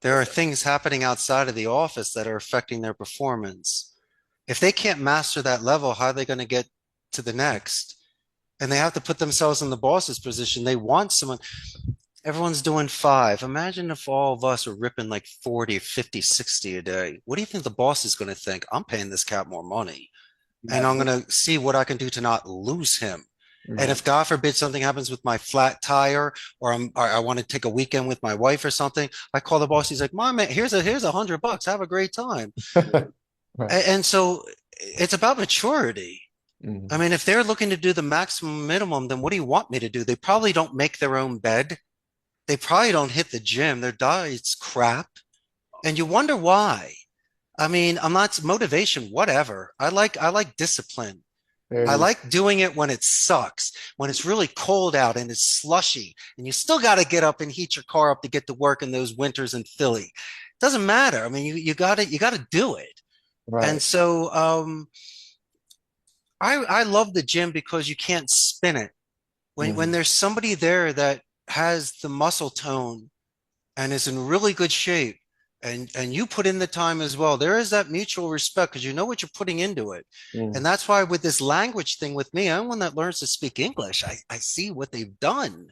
There are What's that? things happening outside of the office that are affecting their performance. If they can't master that level, how are they going to get to the next? And they have to put themselves in the boss's position. They want someone. Everyone's doing five. Imagine if all of us are ripping like 40, 50, 60 a day. What do you think the boss is going to think? I'm paying this cat more money and I'm Absolutely. going to see what I can do to not lose him. And Right. if God forbid something happens with my flat tire, or I want to take a weekend with my wife or something, I call the boss. He's like, "Mom, man, here's $100. Have a great time." Right. And so it's about maturity. I Hmm. mean, if they're looking to do the maximum minimum, then what do you want me to do? They probably don't make their own bed. They probably don't hit the gym. Their diet's crap. And you wonder why. I mean, I'm not motivation, whatever. I like discipline. There it I is. like doing it when it sucks, when it's really cold out and it's slushy, and you still got to get up and heat your car up to get to work in those winters in Philly. It doesn't matter. I mean, you got to do it. And Right. so I love the gym because you can't spin it. When Hmm. there's somebody there that has the muscle tone and is in really good shape, and you put in the time as well, there is that mutual respect because you know what you're putting into it. And Hmm. that's why with this language thing with me, I'm one that learns to speak English. I see what they've done.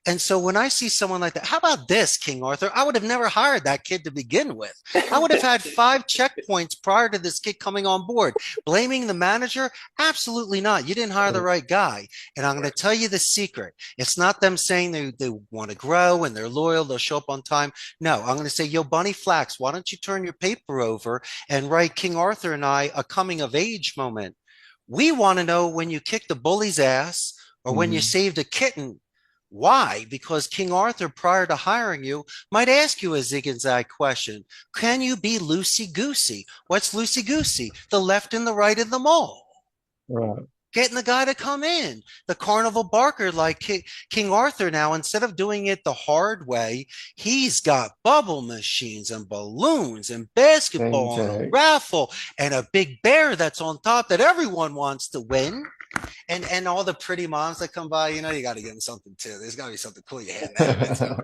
And so when I see someone like that, how about this, King Arthur? I would have never hired that kid to begin with. I would have had 5 checkpoints prior to this kid coming on board. Blaming the manager? Absolutely not. You didn't hire the right guy. And I'm going to tell you the secret. It's not them saying they want to grow and they're loyal, they'll show up on time. No, I'm going to say, yo, Bunee Flacs, why don't you turn your paper over and write King Arthur and I a coming of age moment? We want to know when you kicked the bully's ass or when you Hmm. saved a kitten. Why? Because King Arthur, prior to hiring you, might ask you a zig and zag question. Can you be loosey goosey? What's loosey goosey? The left and the right of the mall. Right. Getting the guy to come in. The carnival barker, like King Arthur now, instead of doing it the hard way, he's got bubble machines and balloons and Name basketball and a tag. raffle and a big bear that's on top that everyone wants to win. And all the pretty moms that come by, you got to give them something too. There's got to be something cool you hand them into,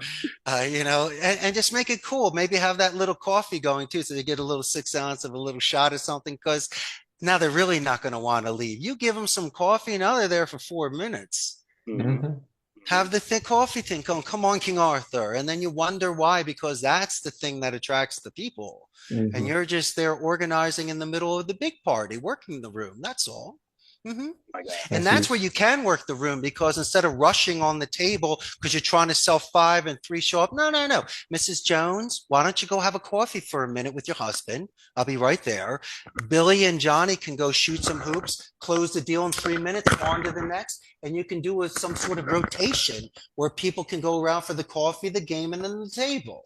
and just make it cool. Maybe have that little coffee going too, so they get a little 6 ounce of a little shot or something. Because now they're really not going to want to leave. You give them some coffee, now they're there for 4 minutes. Mm-hmm. Mhm. Have the thick coffee thing come on, King Arthur. And then you wonder why, because that's the thing that attracts the people. And Mhm. you're just there organizing in the middle of the big party, working the room. That's all. Mhm. My God. And That's that's where huge. you can work the room, because instead of rushing on the table because you're trying to sell five and three show up. No, no, no. Mrs. Jones, why don't you go have a coffee for a minute with your husband? I'll be right there. Billy and Johnny can go shoot some hoops, close the deal in 3 minutes, on to the next. And you can do some sort of rotation where people can go around for the coffee, the game, and then the table.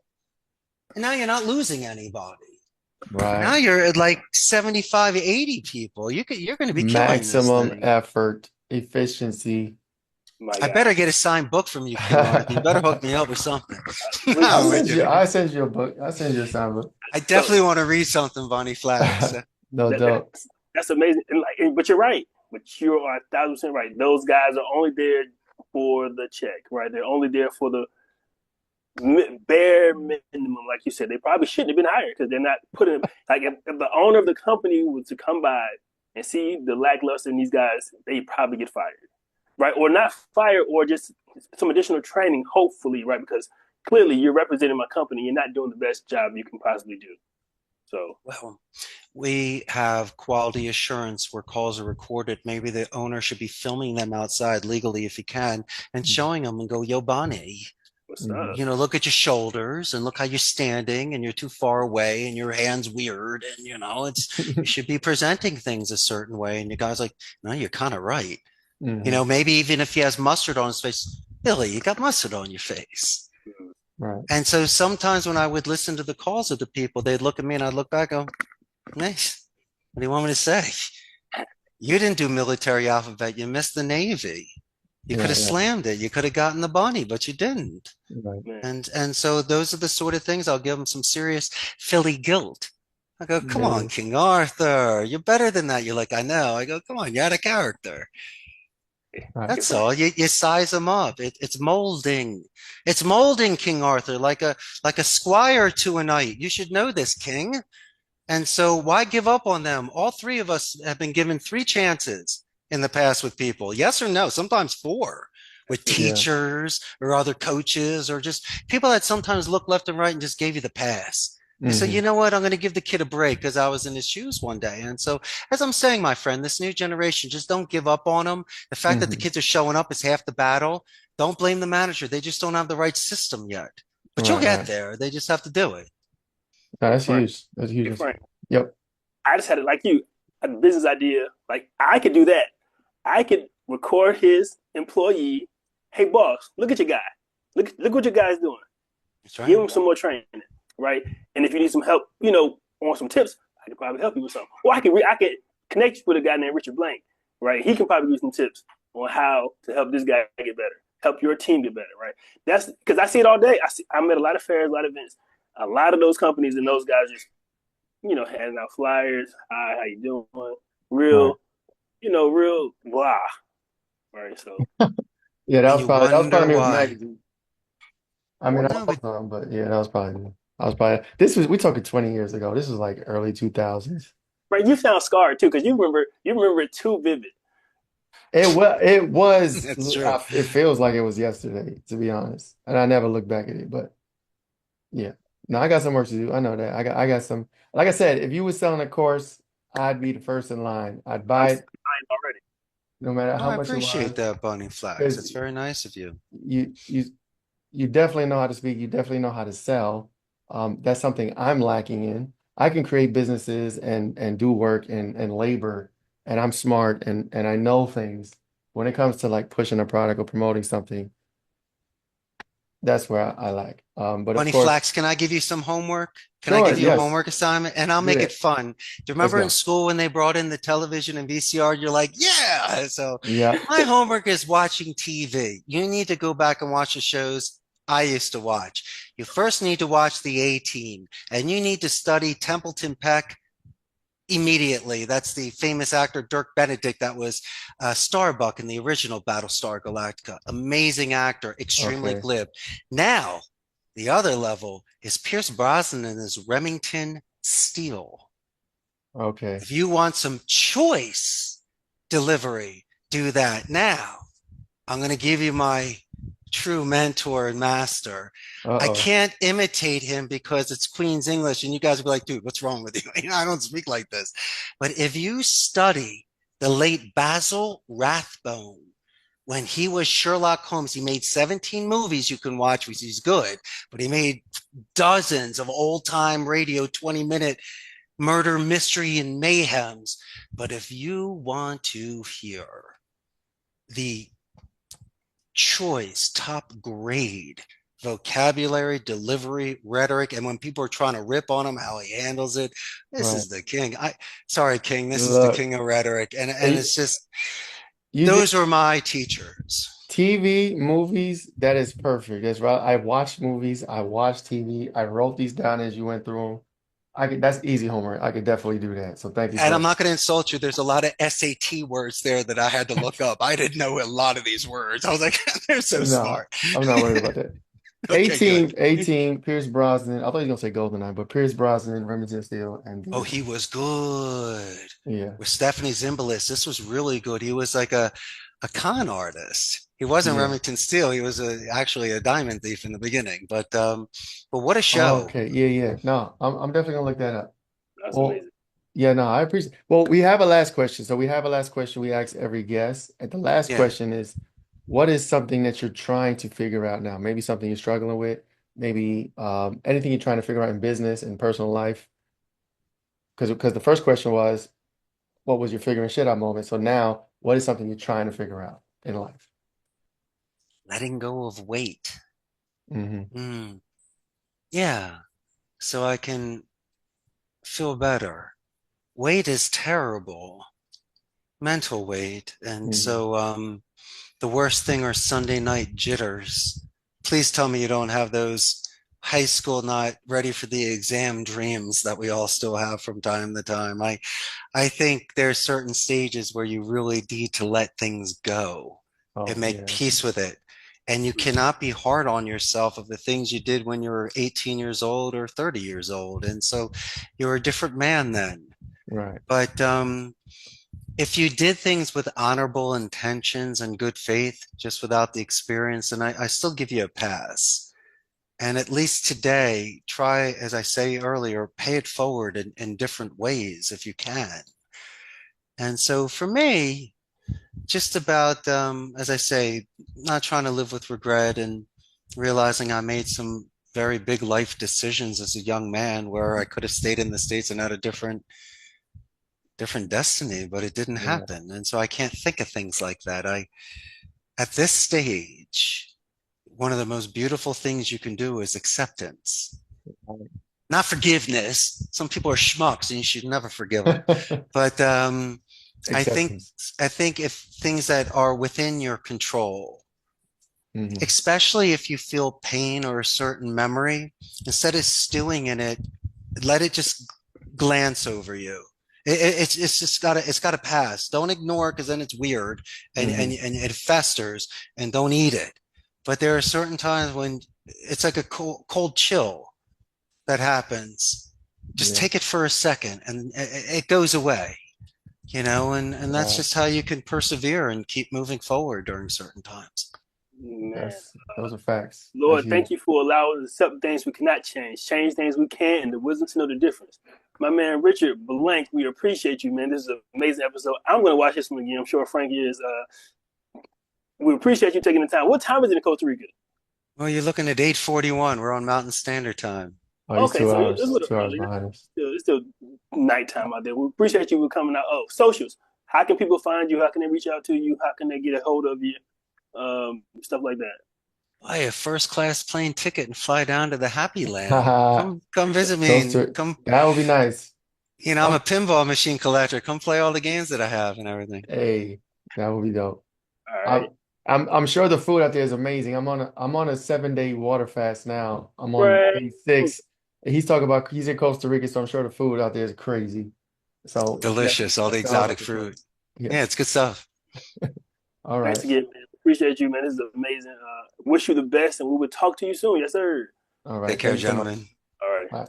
And now you're not losing anybody. Now Right. you're at like 75, 80 people. You're going to be killing this Maximum thing. effort, efficiency. My I God. better get a signed book from you, King Arthur. You better hook me up with something. Please I'll I'm do. with send you. you. I'll send you a book. I'll send you a sound book. I So definitely want to read something, Bunee Flacs. No that, doubt. that's amazing. But you're right. But you are 1,000% right. Those guys are only there for the check, right? They're only there for the bare minimum, like you said. They probably shouldn't have been hired because they're not putting like if the owner of the company was to come by and see the lackluster in these guys, they probably get fired, right? Or not fired, or just some additional training, hopefully, right? Because clearly you're representing my company, you're not doing the best job you can possibly do. So, Well, we have quality assurance where calls are recorded. Maybe the owner should be filming them outside legally if he can and showing them and go, yo, Bonnie, what's Mhm. up? look at your shoulders and look how you're standing and you're too far away and your hand's weird. And, you should be presenting things a certain way. And the guy's like, no, you're kind of right. Mhm. Maybe even if he has mustard on his face, Billy, you got mustard on your face. Right. And so sometimes when I would listen to the calls of the people, they'd look at me and I'd look back and go, nice. What do you want me to say? You didn't do military alphabet. You missed the Navy. You could Yeah. have Yeah. slammed it. You could have gotten the bunny, but you didn't. Right. Man. And so those are the sort of things I'll give them some serious Philly guilt. I go, come on, Yeah. King Arthur. You're better than that. You're like, I know. I go, come on, you're out of character. Right. That's all. You size them up. It's molding. It's molding, King Arthur, like a squire to a knight. You should know this, King. And so why give up on them? All three of us have been given three chances in the past with people. Yes or no, sometimes four, with Yeah. teachers or other coaches or just people that sometimes look left and right and just gave you the pass. You say, you Mhm. know what? I'm going to give the kid a break because I was in his shoes one day. And so, as I'm saying, my friend, this new generation, just don't give up on them. The fact that the Mhm. kids are showing up is half the battle. Don't blame the manager. They just don't have the right system yet. But you'll Right. get Right. there. They just have to do it. No, that's Frank, huge. That's huge. hey Frank, Yep. I just had it like you, a business idea. Like I could do that. I could record his employee. Hey boss, look at your guy. Look what your guy's doing. That's right. Give him some more training, right? And if you need some help, on some tips, I could probably help you with something. Or I could connect you with a guy named Richard Blank, right? He can probably give you some tips on how to help this guy get better, help your team get better, right? That's because I see it all day. I met a lot of fairs, a lot of events. A lot of those companies and those guys just, handing out flyers. Hi, how you doing? Right. Real, real blah, right? So Yeah, And you that was wonder probably me with the why. magazine. I mean, I No, was but on, but yeah, that was probably me. I was probably we talking 20 years ago. This was like early 2000s. right, you sound scarred too because you remember it too vivid. It was that's true. it feels like it was yesterday, to be honest. And I never look back at it, but yeah. No, I got some work to do. I know that. I got some, like I said, if you were selling a course, I'd be the first in line. I'd I'm buy it fine already. no matter Oh, how I much it appreciate was. that, Bunny Flags. Because That's very nice of you. you you definitely know how to speak. You definitely know how to sell. That's something I'm lacking in. I can create businesses and do work and labor, and I'm smart and I know things. When it comes to like pushing a product or promoting something, That's where I like. But of Bunee course, Flacs, can I give you some homework? Can I sure, give you a yes, homework assignment? And I'll do make it that. fun. Do you Let's remember in go. school when they brought in the television and VCR? You're like, yeah. So Yeah. my homework is watching TV. You need to go back and watch the shows I used to watch. You first need to watch The A-Team, and you need to study Templeton Peck immediately. That's the famous actor Dirk Benedict that was Starbuck in the original Battlestar Galactica. Amazing actor, extremely Okay. glib. Now, the other level is Pierce Brosnan as Remington Steele. Okay. If you want some choice delivery, do that. Now, I'm going to give you my true mentor and master. I Uh-oh. can't imitate him because it's Queen's English, and you guys will be like, dude, what's wrong with you? I don't speak like this. But if you study the late Basil Rathbone, when he was Sherlock Holmes, he made 17 movies you can watch, which is good, but he made dozens of old time radio 20-minute murder, mystery, and mayhems. But if you want to hear the choice, top grade vocabulary, delivery, rhetoric, and when people are trying to rip on him, how he handles it. This Right. is the king. Sorry, King. This is the Look, king of rhetoric, and you, it's just you did those are my teachers. TV, movies, that is perfect. That's right. I watch movies, I watch TV. I wrote these down as you went through them. That's easy homework. I could definitely do that. So thank you And for I'm not going to insult you. There's a lot of SAT words there that I had to look up. I didn't know a lot of these words. I was like, they're so no, smart. I'm not worried about that. Okay, good. 18, Pierce Brosnan. I thought you were gonna say Goldeneye, but Pierce Brosnan, Remington Steele, and Oh, the he was good. yeah, With Stephanie Zimbalist. This was really good. He was like a con artist. He wasn't yeah. Remington Steele. He was actually a diamond thief in the beginning. But what a Oh, show. okay, yeah, yeah. No, I'm definitely gonna look that up. That's Well, amazing. yeah, no, I appreciate. Well, we have a last question. So we have a last question we ask every guest. And the last Yeah. question is, what is something that you're trying to figure out now? Maybe something you're struggling with, maybe anything you're trying to figure out in business and personal life. Because the first question was, what was your figuring shit out moment? So now, what is something you're trying to figure out in life? Letting go of weight. Hmm. Mm, yeah. So I can feel better. Weight is terrible. Mental weight. And Hmm. so the worst thing are Sunday night jitters. Please tell me you don't have those high school not ready for the exam dreams that we all still have from time to time. I think there's certain stages where you really need to let things go and Oh, make yeah. peace with it. And you cannot be hard on yourself of the things you did when you were 18 years old or 30 years old. And so you're a different man then. Right. But if you did things with honorable intentions and good faith, just without the experience, then I still give you a pass. And at least today, try, as I say earlier, pay it forward in different ways if you can. And so for me, just about, as I say, not trying to live with regret and realizing I made some very big life decisions as a young man where I could have stayed in the States and had a different destiny, but it didn't Yeah. happen. And so I can't think of things like that. At this stage, one of the most beautiful things you can do is acceptance, not forgiveness. Some people are schmucks and you should never forgive them. But I think, Acceptance. I think if things that are within your control, Hmm. especially if you feel pain or a certain memory, instead of stewing in it, let it just glance over you. It's just gotta pass. Don't ignore it because then it's weird Hmm. and it festers and don't eat it. But there are certain times when it's like a cold chill that happens. Just Yeah. take it for a second and it goes away, and that's Right. just how you can persevere and keep moving forward during certain times. Man, Those are facts. That's Lord, thank huge. you for allowing us to accept things we cannot change things we can, and the wisdom to know the difference. My man Richard Blank, we appreciate you, man. This is an amazing episode. I'm going to watch this one again. I'm sure Frank is. We appreciate you taking the time. What time is it in Costa Rica? Well, you're looking at 8:41. We're on Mountain Standard Time. Oh, he's Okay, two so it's a hours, little 2 hours early. behind us. It's still nighttime out there. We appreciate you for coming out. Oh, socials. How can people find you? How can they reach out to you? How can they get a hold of you? Stuff like that. buy a first class plane ticket and fly down to the Happy Land. Come visit me and Costa, come, that would be nice. I'm a I'm, pinball machine collector. Come play all the games that I have and everything. hey, that would be dope. All I'm, right. I'm sure the food out there is amazing. I'm on a 7 day water fast now. I'm on Right. day 6. He's talking about he's in Costa Rica, so I'm sure the food out there is crazy. So Delicious, all the that sounds exotic like a trip. fruit. Yeah, Yes. it's good stuff. All Thanks right. again, man. Appreciate you, man. This is amazing. Wish you the best, and we will talk to you soon. Yes, sir. All Take right. care, Thanks so much. gentlemen. All right. Bye.